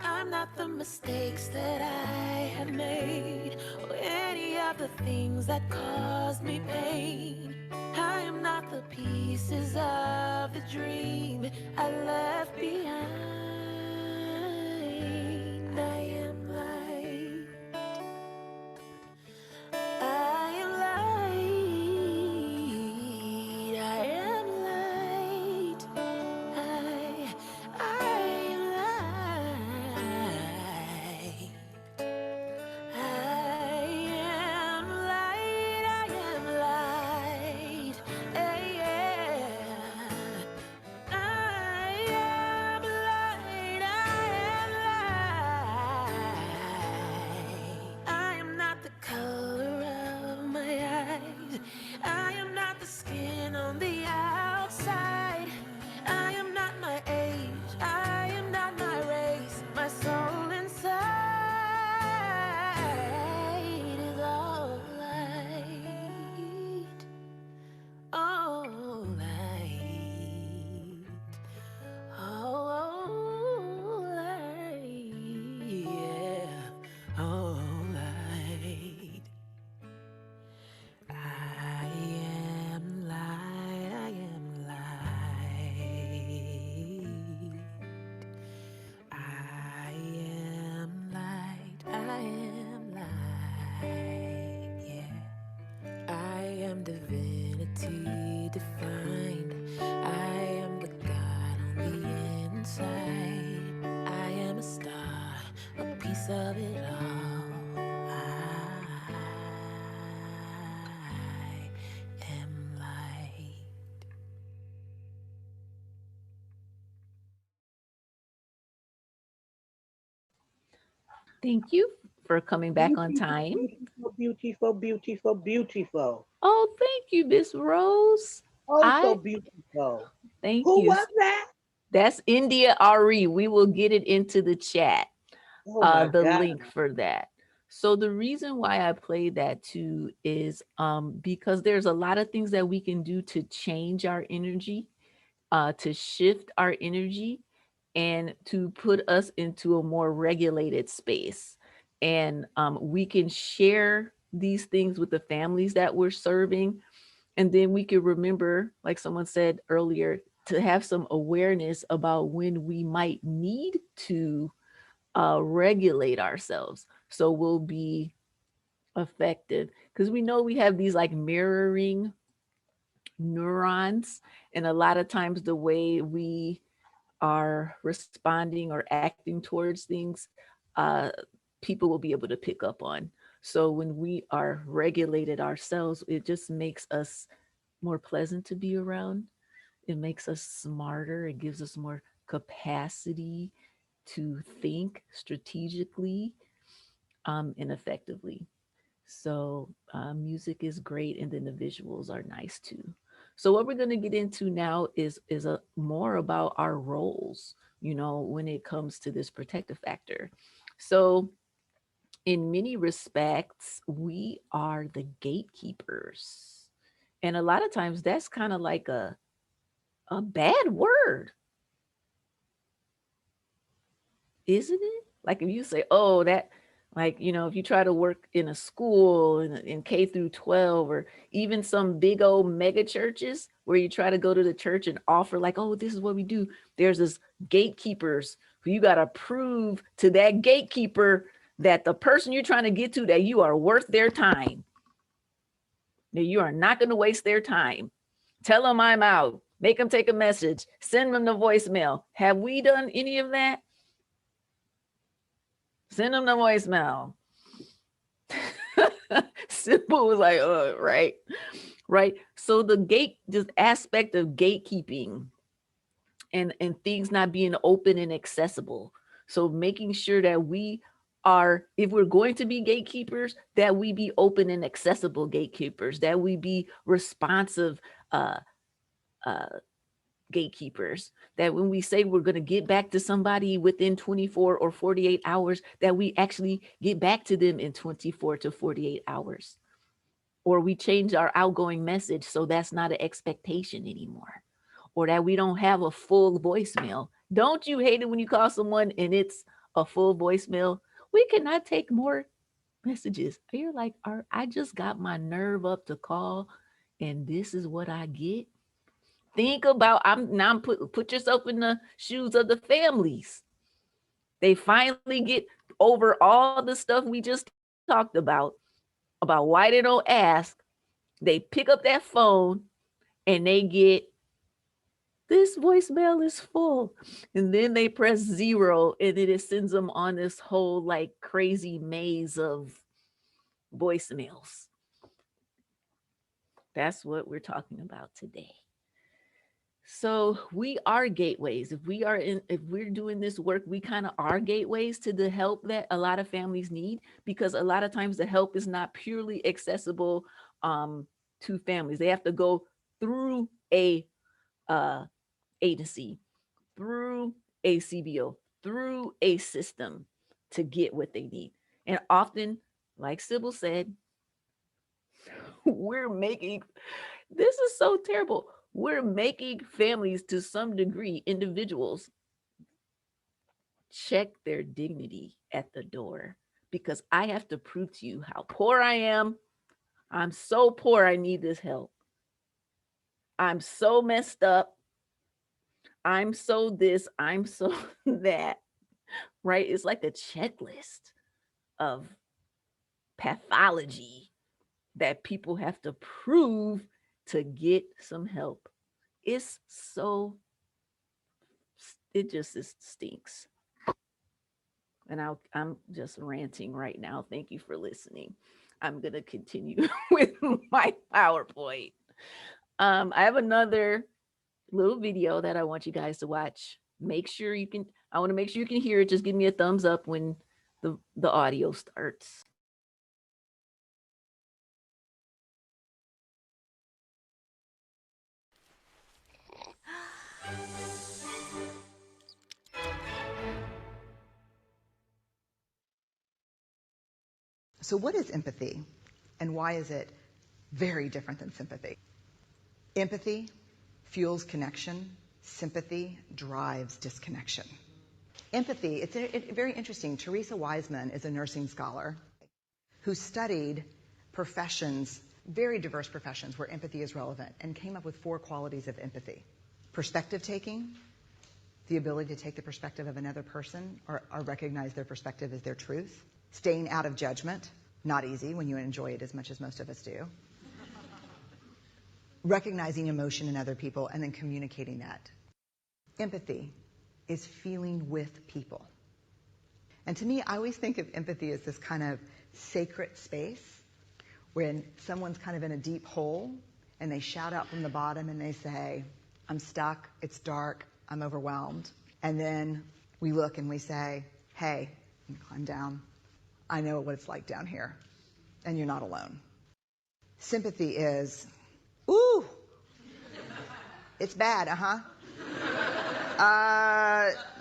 I'm not the mistakes that I have made, or any of the things that caused me pain. I am not the pieces of the dream I left behind. I am light. I am light. I am light. I am light. I am mix of it all. I am light. Thank you for coming back on time. Beautiful, beautiful, beautiful, beautiful. Oh, thank you, Miss Rose. Oh, so beautiful. Thank Who you. was that? That's India RE. We will get it into the chat, Oh my the God. link for that. So the reason why I played that too is because there's a lot of things that we can do to change our energy, to shift our energy, and to put us into a more regulated space. And we can share these things with the families that we're serving. And then we can remember, like someone said earlier, to have some awareness about when we might need to regulate ourselves. So we'll be effective, because we know we have these like mirroring neurons. And a lot of times the way we are responding or acting towards things, people will be able to pick up on. So when we are regulated ourselves, it just makes us more pleasant to be around. It makes us smarter. It gives us more capacity to think strategically and effectively. So music is great, and then the visuals are nice too. So what we're going to get into now is a more about our roles, you know, when it comes to this protective factor. So in many respects, we are the gatekeepers. And a lot of times that's kind of like a bad word, isn't it? Like if you say, oh, that, like, you know, if you try to work in a school in K through 12, or even some big old mega churches where you try to go to the church and offer like, oh, this is what we do. There's this gatekeepers who you got to prove to that gatekeeper that the person you're trying to get to, that you are worth their time, that you are not going to waste their time. Tell them I'm out. Make them take a message. Send them the voicemail. Have we done any of that? Send them the voicemail. Simple was like, right, right. So this aspect of gatekeeping and things not being open and accessible. So making sure that we are, if we're going to be gatekeepers, that we be open and accessible gatekeepers, that we be responsive gatekeepers, that when we say we're going to get back to somebody within 24 or 48 hours, that we actually get back to them in 24 to 48 hours. Or we change our outgoing message so that's not an expectation anymore. Or that we don't have a full voicemail. Don't you hate it when you call someone and it's a full voicemail? We cannot take more messages. You're like, I just got my nerve up to call and this is what I get. Think about, put yourself in the shoes of the families. They finally get over all the stuff we just talked about why they don't ask. They pick up that phone and they get, this voicemail is full. And then they press 0 and then it sends them on this whole like crazy maze of voicemails. That's what we're talking about today. So we are gateways. If we're doing this work, we kind of are gateways to the help that a lot of families need, because a lot of times the help is not purely accessible to families. They have to go through a agency, through a CBO, through a system to get what they need. And often, like Sybil said, this is so terrible. We're making families, to some degree, individuals, check their dignity at the door, because I have to prove to you how poor I am. I'm so poor, I need this help. I'm so messed up. I'm so this, I'm so that, right? It's like a checklist of pathology that people have to prove to get some help. It just stinks. And I'm just ranting right now. Thank you for listening. I'm going to continue with my PowerPoint. I have another little video that I want you guys to watch. Make sure you can, I want to make sure you can hear it. Just give me a thumbs up when the audio starts. So what is empathy and why is it very different than sympathy? Empathy fuels connection. Sympathy drives disconnection. Empathy, it's very interesting. Teresa Wiseman is a nursing scholar who studied professions, very diverse professions where empathy is relevant, and came up with 4 qualities of empathy. Perspective taking, the ability to take the perspective of another person or recognize their perspective as their truth. Staying out of judgment, not easy when you enjoy it as much as most of us do. Recognizing emotion in other people and then communicating that. Empathy is feeling with people. And to me, I always think of empathy as this kind of sacred space when someone's kind of in a deep hole and they shout out from the bottom and they say, I'm stuck, it's dark, I'm overwhelmed. And then we look and we say, hey, you climb down. I know what it's like down here, and you're not alone. Sympathy is, ooh, it's bad,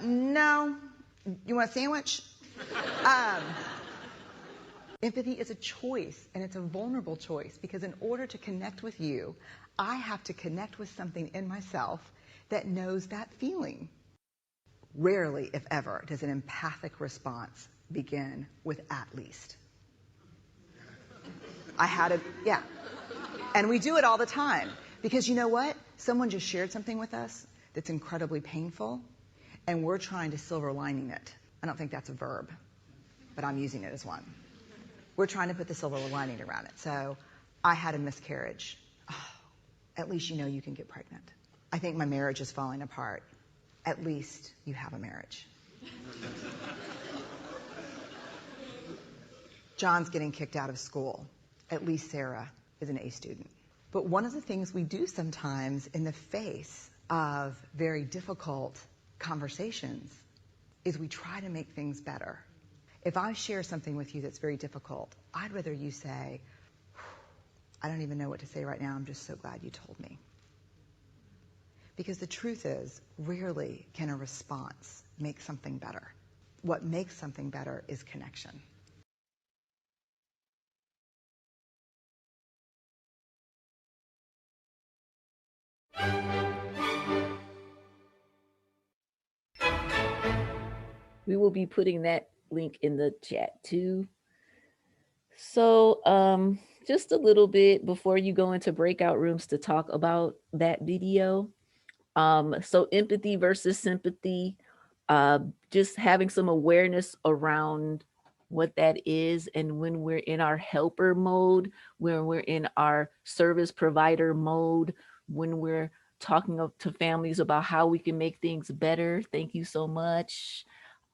no, you want a sandwich? Empathy is a choice, and it's a vulnerable choice, because in order to connect with you, I have to connect with something in myself that knows that feeling. Rarely, if ever, does an empathic response begin with at least. Yeah. And we do it all the time, because you know what? Someone just shared something with us that's incredibly painful, and we're trying to silver lining it. I don't think that's a verb, but I'm using it as one. We're trying to put the silver lining around it. So I had a miscarriage. Oh, at least you know you can get pregnant. I think my marriage is falling apart. At least you have a marriage. John's getting kicked out of school. At least Sarah is an A student. But one of the things we do sometimes in the face of very difficult conversations is we try to make things better. If I share something with you that's very difficult, I'd rather you say, I don't even know what to say right now, I'm just so glad you told me. Because the truth is, rarely can a response make something better. What makes something better is connection. We will be putting that link in the chat too. So just a little bit before you go into breakout rooms to talk about that video. So empathy versus sympathy, just having some awareness around what that is. And when we're in our helper mode, when we're in our service provider mode, when we're talking to families about how we can make things better. Thank you so much.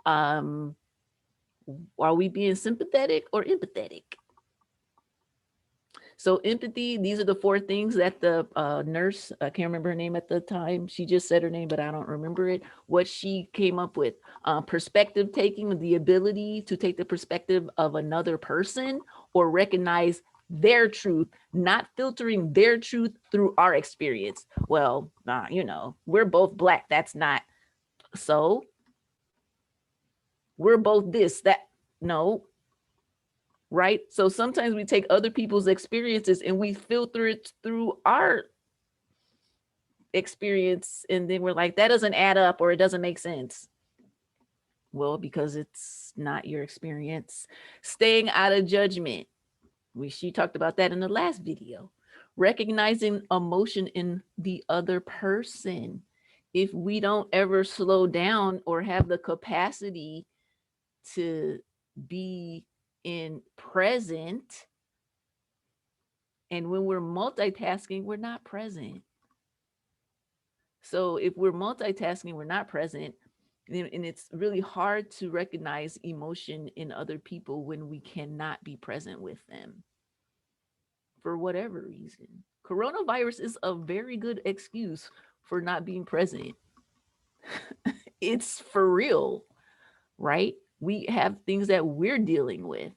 Are we being sympathetic or empathetic? So empathy, these are the 4 things that the nurse, I can't remember her name at the time. She just said her name, but I don't remember it. What she came up with, perspective taking, the ability to take the perspective of another person or recognize their truth, not filtering their truth through our experience. Well, you know, we're both Black. That's not so. We're both this, that, no. Right? So sometimes we take other people's experiences and we filter it through our experience. And then we're like, that doesn't add up or it doesn't make sense. Well, because it's not your experience. Staying out of judgment. She talked about that in the last video. Recognizing emotion in the other person. If we don't ever slow down or have the capacity to be in present, and when we're multitasking, we're not present. So if we're multitasking, we're not present, And it's really hard to recognize emotion in other people when we cannot be present with them for whatever reason. Coronavirus is a very good excuse for not being present. It's for real, right? We have things that we're dealing with.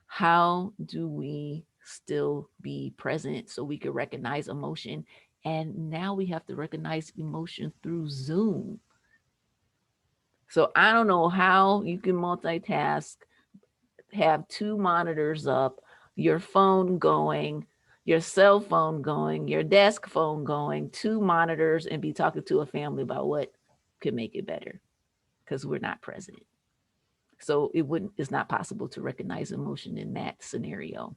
How do we still be present so we can recognize emotion? And now we have to recognize emotion through Zoom. So I don't know how you can multitask, have two monitors up, your phone going, your cell phone going, your desk phone going, two monitors, and be talking to a family about what could make it better, because we're not present. So it's not possible to recognize emotion in that scenario.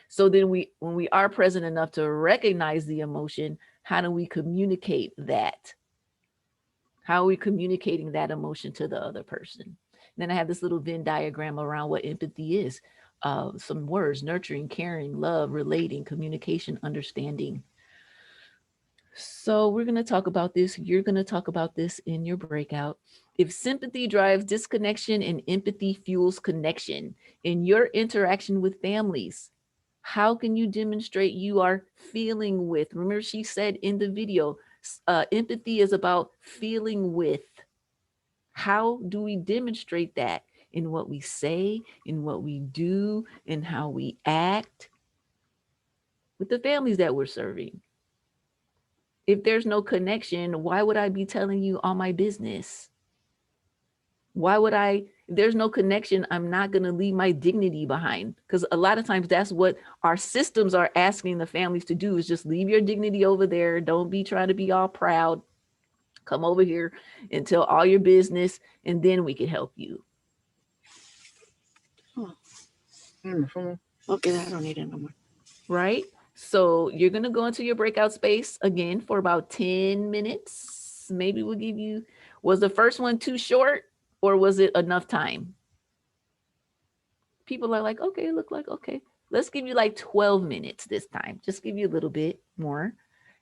So then when we are present enough to recognize the emotion, how do we communicate that? How are we communicating that emotion to the other person? And then I have this little Venn diagram around what empathy is. Some words: nurturing, caring, love, relating, communication, understanding. So we're going to talk about this. You're going to talk about this in your breakout. If sympathy drives disconnection and empathy fuels connection in your interaction with families, how can you demonstrate you are feeling with? Remember, she said in the video, empathy is about feeling with. How do we demonstrate that in what we say, in what we do, in how we act with the families that we're serving? If there's no connection, why would I be telling you all my business? Why would if there's no connection, I'm not going to leave my dignity behind. Because a lot of times that's what our systems are asking the families to do, is just leave your dignity over there. Don't be trying to be all proud. Come over here and tell all your business, and then we can help you. Okay, I don't need it no more. Right? So you're going to go into your breakout space again for about 10 minutes. Maybe we'll give you, was the first one too short, or was it enough time? People are like, okay, let's give you like 12 minutes this time. Just give you a little bit more.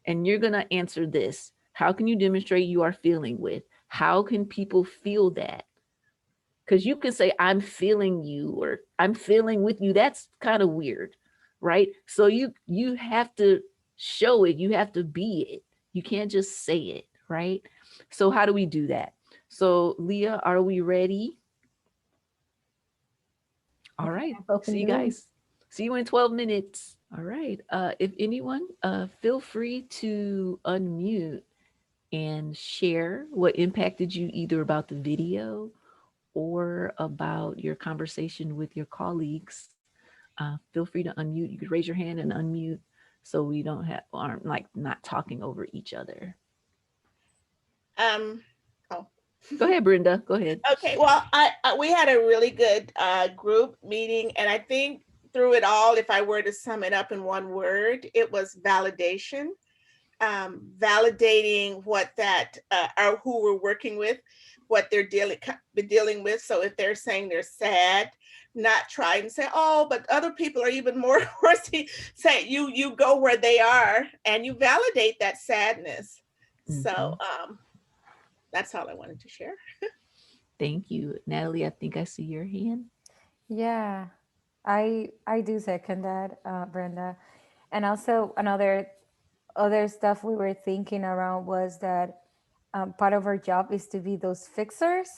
And you're going to answer this. How can you demonstrate you are feeling with? How can people feel that? Because you can say, I'm feeling you, or I'm feeling with you. That's kind of weird, right? So you have to show it. You have to be it. You can't just say it, right? So how do we do that? So Leah, are we ready? All right. See you guys. See you in 12 minutes. All right. If anyone, feel free to unmute and share what impacted you, either about the video or about your conversation with your colleagues. Feel free to unmute. You could raise your hand and unmute so we aren't like not talking over each other. Go ahead, Brenda. Go ahead. Okay. Well, we had a really good group meeting, and I think through it all, if I were to sum it up in one word, it was validation. Validating what or who we're working with, what they're dealing with. So if they're saying they're sad, not try and say, oh, but other people are even more worse. Say you go where they are and you validate that sadness. Mm-hmm. So that's all I wanted to share. Thank you. Natalie, I think I see your hand. Yeah, I do second that, Brenda. And also other stuff we were thinking around was that part of our job is to be those fixers.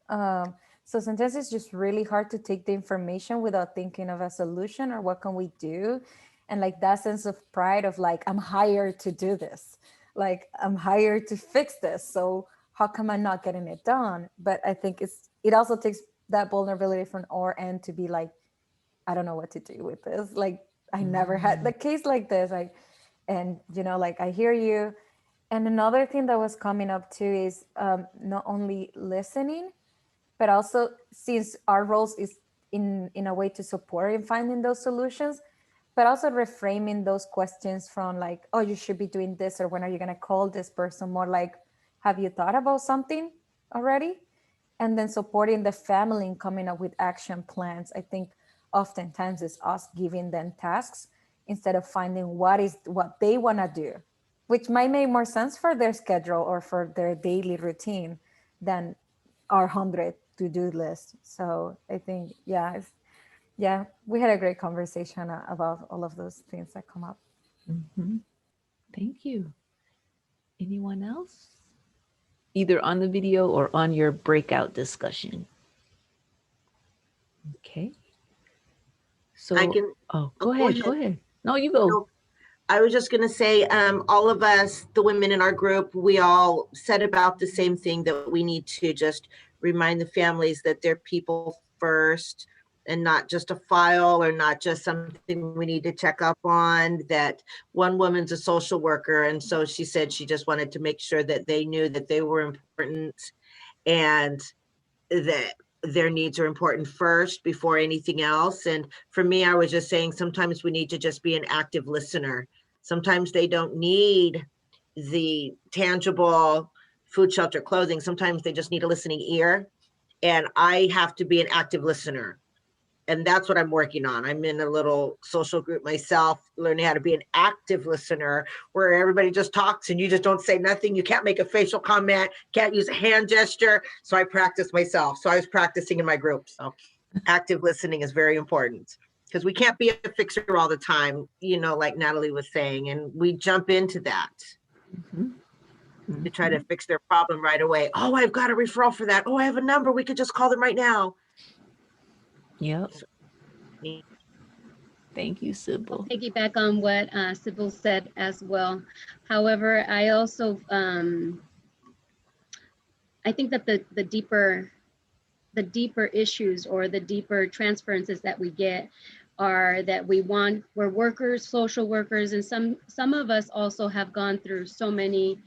So sometimes it's just really hard to take the information without thinking of a solution or what can we do. And like that sense of pride of like, I'm hired to do this. Like I'm hired to fix this. So how come I'm not getting it done? But I think it also takes that vulnerability from our end to be like, I don't know what to do with this. Like I never had the case like this. And like I hear you. And another thing that was coming up too is not only listening, but also since our roles is in a way to support in finding those solutions, but also reframing those questions from like, oh, you should be doing this, or when are you going to call this person, more like, have you thought about something already? And then supporting the family in coming up with action plans. I think oftentimes it's us giving them tasks instead of finding what they want to do, which might make more sense for their schedule or for their daily routine. than our 100 to-do list. So I think, yeah, we had a great conversation about all of those things that come up. Mm-hmm. Thank you. Anyone else? Either on the video or on your breakout discussion. Okay. So, I can. Go ahead. No, you go. No, I was just going to say, all of us, the women in our group, we all said about the same thing, that we need to just remind the families that they're people first and not just a file or not just something we need to check up on. That one woman's a social worker, and so she said she just wanted to make sure that they knew that they were important and that their needs are important first before anything else. And for me, I was just saying, sometimes we need to just be an active listener. Sometimes they don't need the tangible food, shelter, clothing. Sometimes they just need a listening ear. And I have to be an active listener. And that's what I'm working on. I'm in a little social group myself, learning how to be an active listener, where everybody just talks and you just don't say nothing. You can't make a facial comment, can't use a hand gesture. So I practice myself. So I was practicing in my group. So active listening is very important, because we can't be a fixer all the time, like Natalie was saying, and we jump into that. To try to fix their problem right away. Oh, I've got a referral for that. Oh, I have a number. We could just call them right now. Yep. Thank you, Sybil. Piggyback on what Sybil said as well. However, I also I think that the deeper issues or the deeper transferences that we get are that we're workers, social workers, and some of us also have gone through so many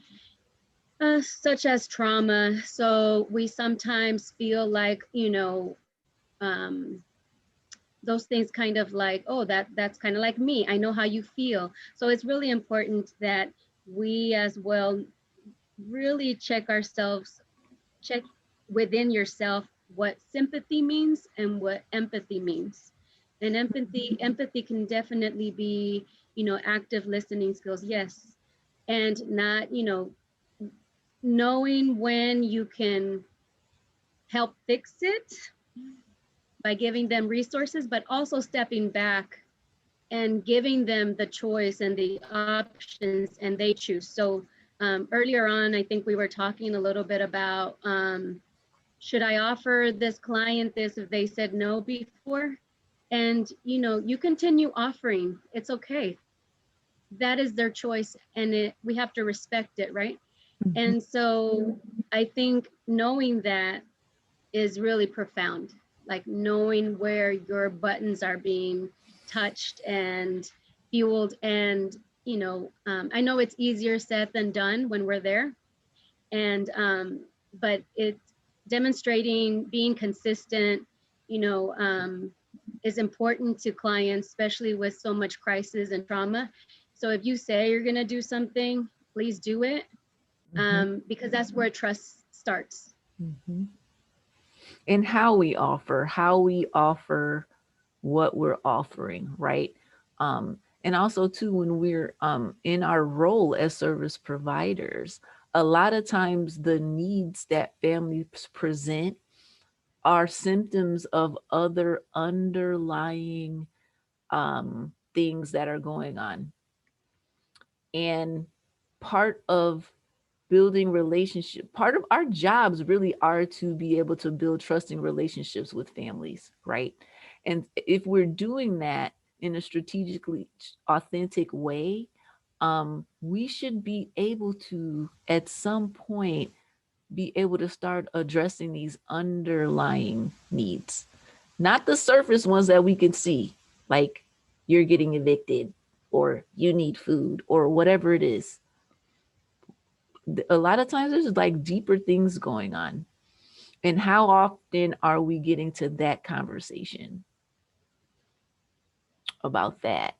such as trauma. So we sometimes feel like, those things kind of like, oh, that's kind of like me. I know how you feel. So it's really important that we as well really check within yourself what sympathy means and what empathy means. And empathy can definitely be, active listening skills, yes. And not, knowing when you can help fix it by giving them resources, but also stepping back and giving them the choice and the options, and they choose. So earlier on, I think we were talking a little bit about, should I offer this client this if they said no before? And you continue offering, it's okay. That is their choice, and we have to respect it, right? Mm-hmm. And so I think knowing that is really profound, like knowing where your buttons are being touched and fueled. And, I know it's easier said than done when we're there. And, but it's demonstrating, being consistent, is important to clients, especially with so much crisis and trauma. So if you say you're going to do something, please do it, because that's where trust starts. Mm-hmm. And how we offer what we're offering, right? And also too, when we're in our role as service providers, a lot of times the needs that families present are symptoms of other underlying things that are going on. And part of building relationship, part of our jobs really are to be able to build trusting relationships with families, right? And if we're doing that in a strategically authentic way, we should be able to, at some point, be able to start addressing these underlying needs, not the surface ones that we can see, like you're getting evicted or you need food or whatever it is. A lot of times there's like deeper things going on. And how often are we getting to that conversation about that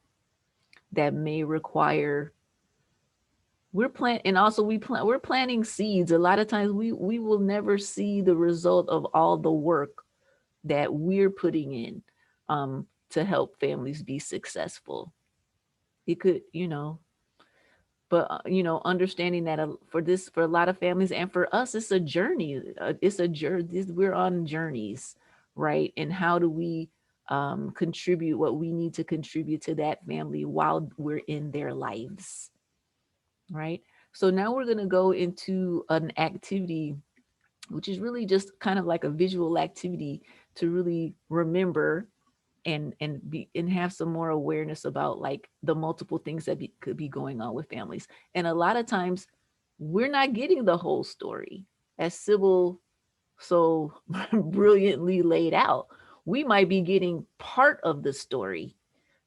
may require, we're planting seeds. A lot of times we will never see the result of all the work that we're putting in to help families be successful. It could, But understanding that for a lot of families and for us, it's a journey. It's a journey. We're on journeys, right? And how do we contribute what we need to contribute to that family while we're in their lives, right? So now we're going to go into an activity, which is really just kind of like a visual activity to really remember and have some more awareness about like the multiple things that could be going on with families. And a lot of times we're not getting the whole story, as Sybil so brilliantly laid out. We might be getting part of the story,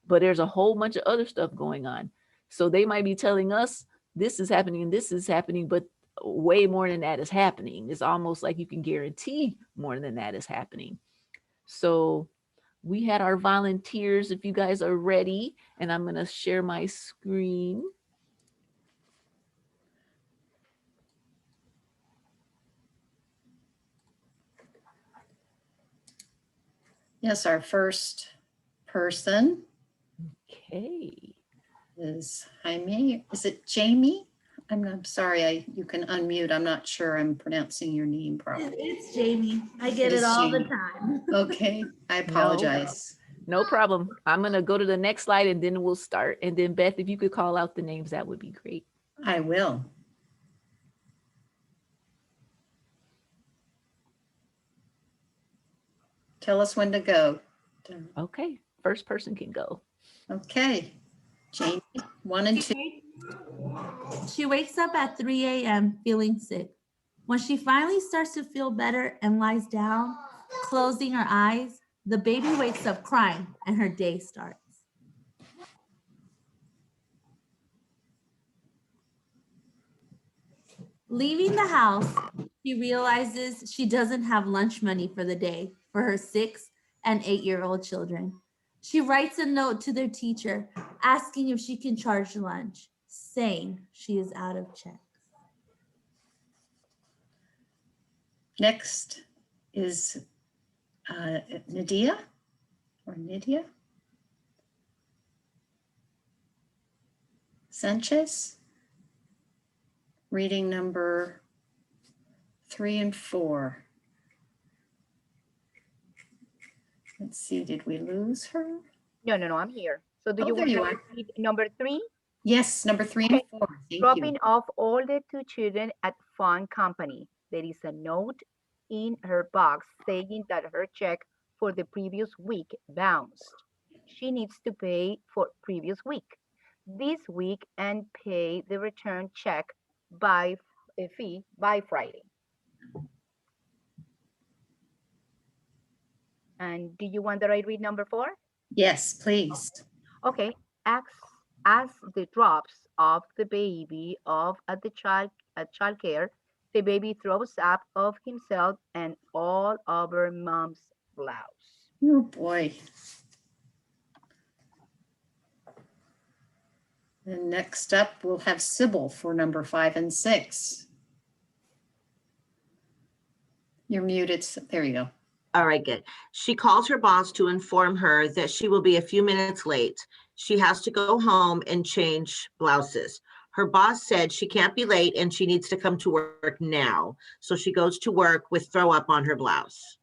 but there's a whole bunch of other stuff going on. So they might be telling us this is happening, but way more than that is happening. It's almost like you can guarantee more than that is happening. So we had our volunteers, if you guys are ready, and I'm going to share my screen. Yes, our first person. Okay. Is Jaime. Is it Jamie? I'm sorry, you can unmute. I'm not sure I'm pronouncing your name properly. It's Jamie. I get it all Jamie. the time. Okay, I apologize. No problem. I'm going to go to the next slide and then we'll start. And then Beth, if you could call out the names, that would be great. I will. Tell us when to go. Okay, first person can go. Okay, Jamie, 1 and 2. She wakes up at 3 a.m. feeling sick. When she finally starts to feel better and lies down, closing her eyes, the baby wakes up crying and her day starts. Leaving the house, she realizes she doesn't have lunch money for the day for her 6 and 8-year-old children. She writes a note to their teacher asking if she can charge lunch, saying she is out of checks. Next is Nydia or Nydia Sanchez. Reading number 3 and 4. Let's see, did we lose her? No, I'm here. So do you there want you to are. read number 3? Yes, number 3 and 4. Thank Dropping you. off all the 2 children at Fun Company. There is a note in her box saying that her check for the previous week bounced. She needs to pay for previous week this week and pay the return check by Friday. And do you want that I read number 4? Yes, please. Okay. As the drops of the baby off at the childcare, the baby throws up of himself and all over mom's blouse. Oh boy. And next up, we'll have Sybil for number 5 and 6. You're muted. There you go. All right, good. She calls her boss to inform her that she will be a few minutes late. She has to go home and change blouses. Her boss said she can't be late and she needs to come to work now. So she goes to work with throw up on her blouse.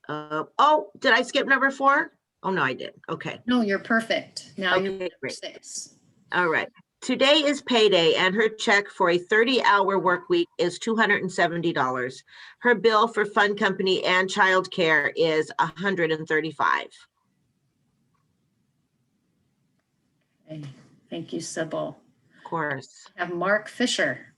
Oh, did I skip number 4? Oh, no, I did. Okay. No, you're perfect. Now you're Okay, number great. 6. All right. Today is payday and her check for a 30-hour work week is $270. Her bill for Fun Company and childcare is $135. Okay. Thank you, Sybil. Of course. I have Mark Fisher.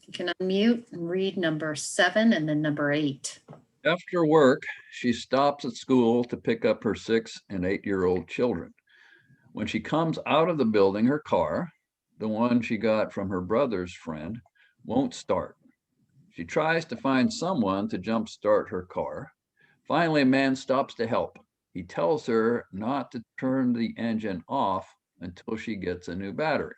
You can unmute and read number 7 and then number 8. After work, she stops at school to pick up her 6 and 8-year-old children. When she comes out of the building, her car, the one she got from her brother's friend, won't start. She tries to find someone to jumpstart her car. Finally, a man stops to help. He tells her not to turn the engine off until she gets a new battery.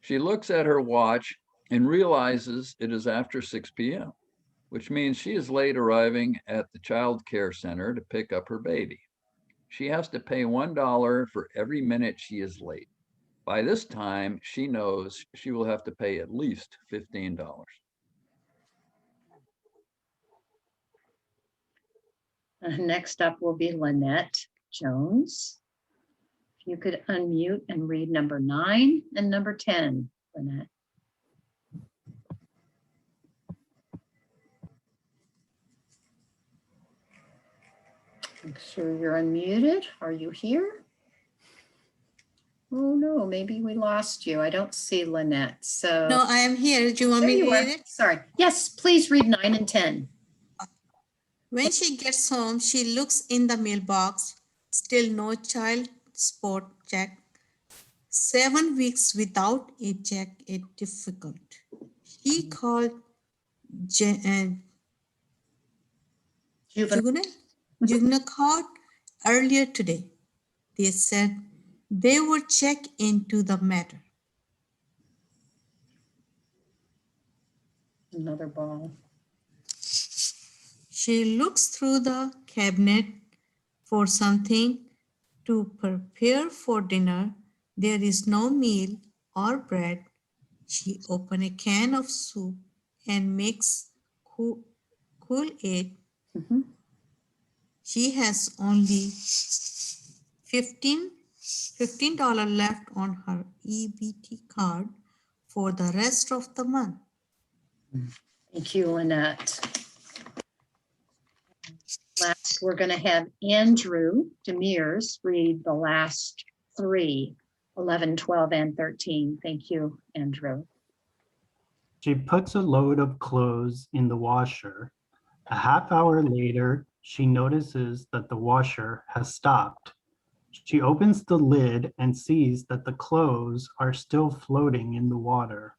She looks at her watch and realizes it is after 6 p.m. which means she is late arriving at the child care center to pick up her baby. She has to pay $1 for every minute she is late. By this time, she knows she will have to pay at least $15. Next up will be Lynette Jones. If you could unmute and read number 9 and number 10, Lynette. Make sure you're unmuted. Are you here? Oh no, maybe we lost you. I don't see Lynette. So No, I am here. Do you want there me you to are. read it? Sorry. Yes, please read 9 and 10. When she gets home, she looks in the mailbox. Still no child support check. 7 weeks without a check is difficult. She called juvenile court earlier today. They said they would check into the matter. Another ball. She looks through the cabinet for something to prepare for dinner. There is no meal or bread. She opens a can of soup and makes Kool-Aid. She has only $15 left on her EBT card for the rest of the month. Thank you, Lynette. Last, we're going to have Andrew Demers read the last 3, 11, 12, and 13. Thank you, Andrew. She puts a load of clothes in the washer. A half hour later, she notices that the washer has stopped. She opens the lid and sees that the clothes are still floating in the water.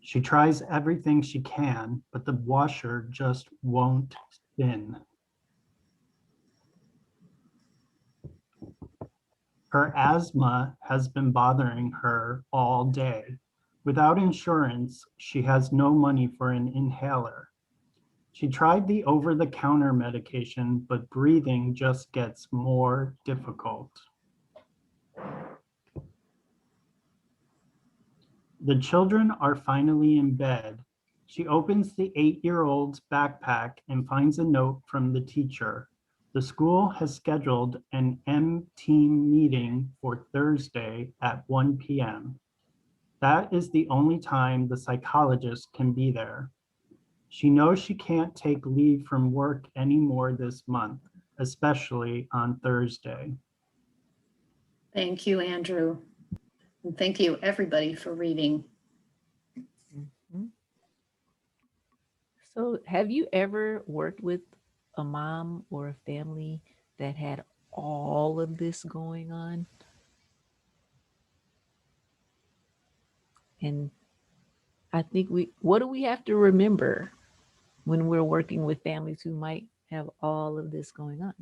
She tries everything she can, but the washer just won't spin. Her asthma has been bothering her all day. Without insurance, she has no money for an inhaler. She tried the over-the-counter medication, but breathing just gets more difficult. The children are finally in bed. She opens the 8-year-old's backpack and finds a note from the teacher. The school has scheduled an M-team meeting for Thursday at 1 p.m. That is the only time the psychologist can be there. She knows she can't take leave from work anymore this month, especially on Thursday. Thank you, Andrew. And thank you, everybody, for reading. So have you ever worked with a mom or a family that had all of this going on? And I think what do we have to remember when we're working with families who might have all of this going on?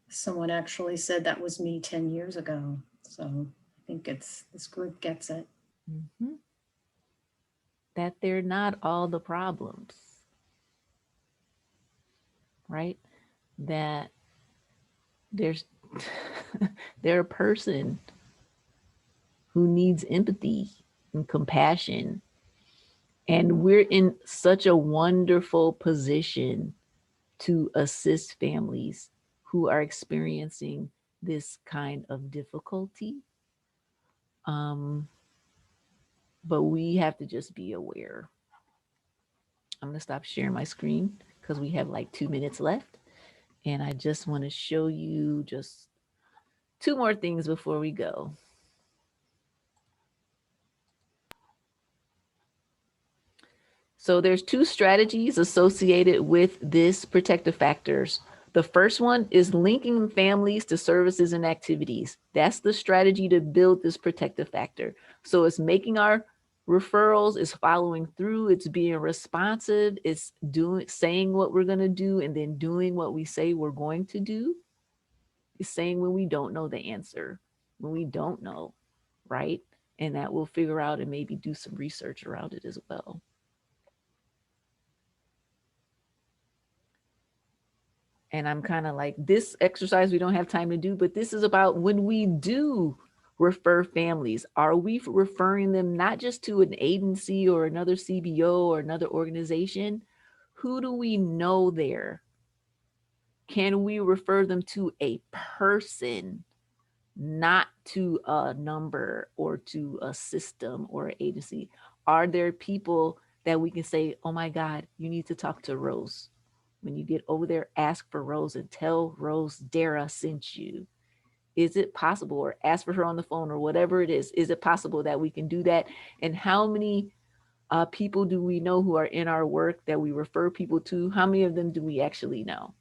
Someone actually said that was me 10 years ago. So I think this group gets it. Mm-hmm. That they're not all the problems, right? That they're a person who needs empathy and compassion. And we're in such a wonderful position to assist families who are experiencing this kind of difficulty. But we have to just be aware. I'm going to stop sharing my screen because we have like 2 minutes left. And I just want to show you just 2 more things before we go. So there's 2 strategies associated with this protective factors. The first one is linking families to services and activities. That's the strategy to build this protective factor. So it's making our referrals, it's following through, it's being responsive, it's saying what we're going to do and then doing what we say we're going to do. It's saying when we don't know the answer, when we don't know, right? And that we'll figure out and maybe do some research around it as well. And I'm kind of like, this exercise we don't have time to do, but this is about when we do refer families, are we referring them not just to an agency or another CBO or another organization? Who do we know there? Can we refer them to a person, not to a number or to a system or an agency? Are there people that we can say, oh my God, you need to talk to Rose? When you get over there, ask for Rose and tell Rose Dara sent you. Is it possible? Or ask for her on the phone or whatever it is. Is it possible that we can do that? And how many people do we know who are in our work that we refer people to? How many of them do we actually know?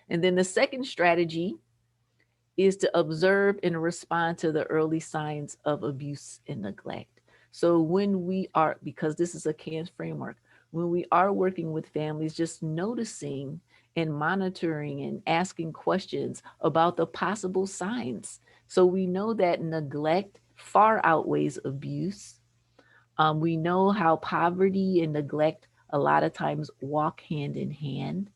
And then the second strategy is to observe and respond to the early signs of abuse and neglect. So when we are, because this is a CANS framework, when we are working with families, just noticing and monitoring and asking questions about the possible signs. So we know that neglect far outweighs abuse. We know how poverty and neglect a lot of times walk hand in hand.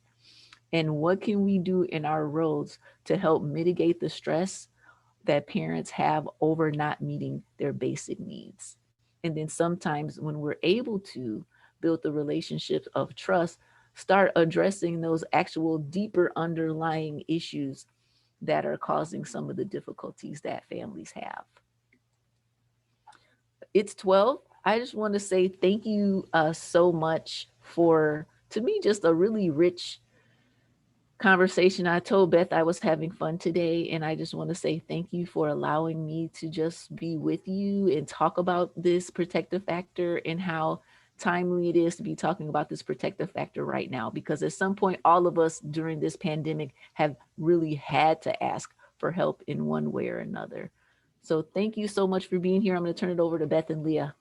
And what can we do in our roles to help mitigate the stress that parents have over not meeting their basic needs? And then sometimes when we're able to build the relationships of trust, start addressing those actual deeper underlying issues that are causing some of the difficulties that families have. It's 12. I just want to say thank you so much for, to me, just a really rich conversation. I told Beth I was having fun today, and I just want to say thank you for allowing me to just be with you and talk about this protective factor and how timely it is to be talking about this protective factor right now, because at some point all of us during this pandemic have really had to ask for help in one way or another. So thank you so much for being here. I'm going to turn it over to Beth and Leah.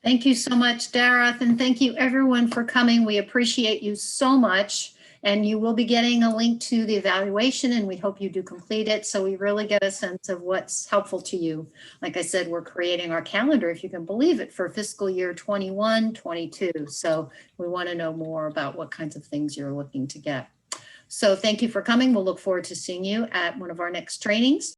Thank you so much, Dara, and thank you everyone for coming. We appreciate you so much. And you will be getting a link to the evaluation, and we hope you do complete it so we really get a sense of what's helpful to you. Like I said, we're creating our calendar, if you can believe it, for fiscal year 21-22. So we want to know more about what kinds of things you're looking to get. So thank you for coming. We'll look forward to seeing you at one of our next trainings.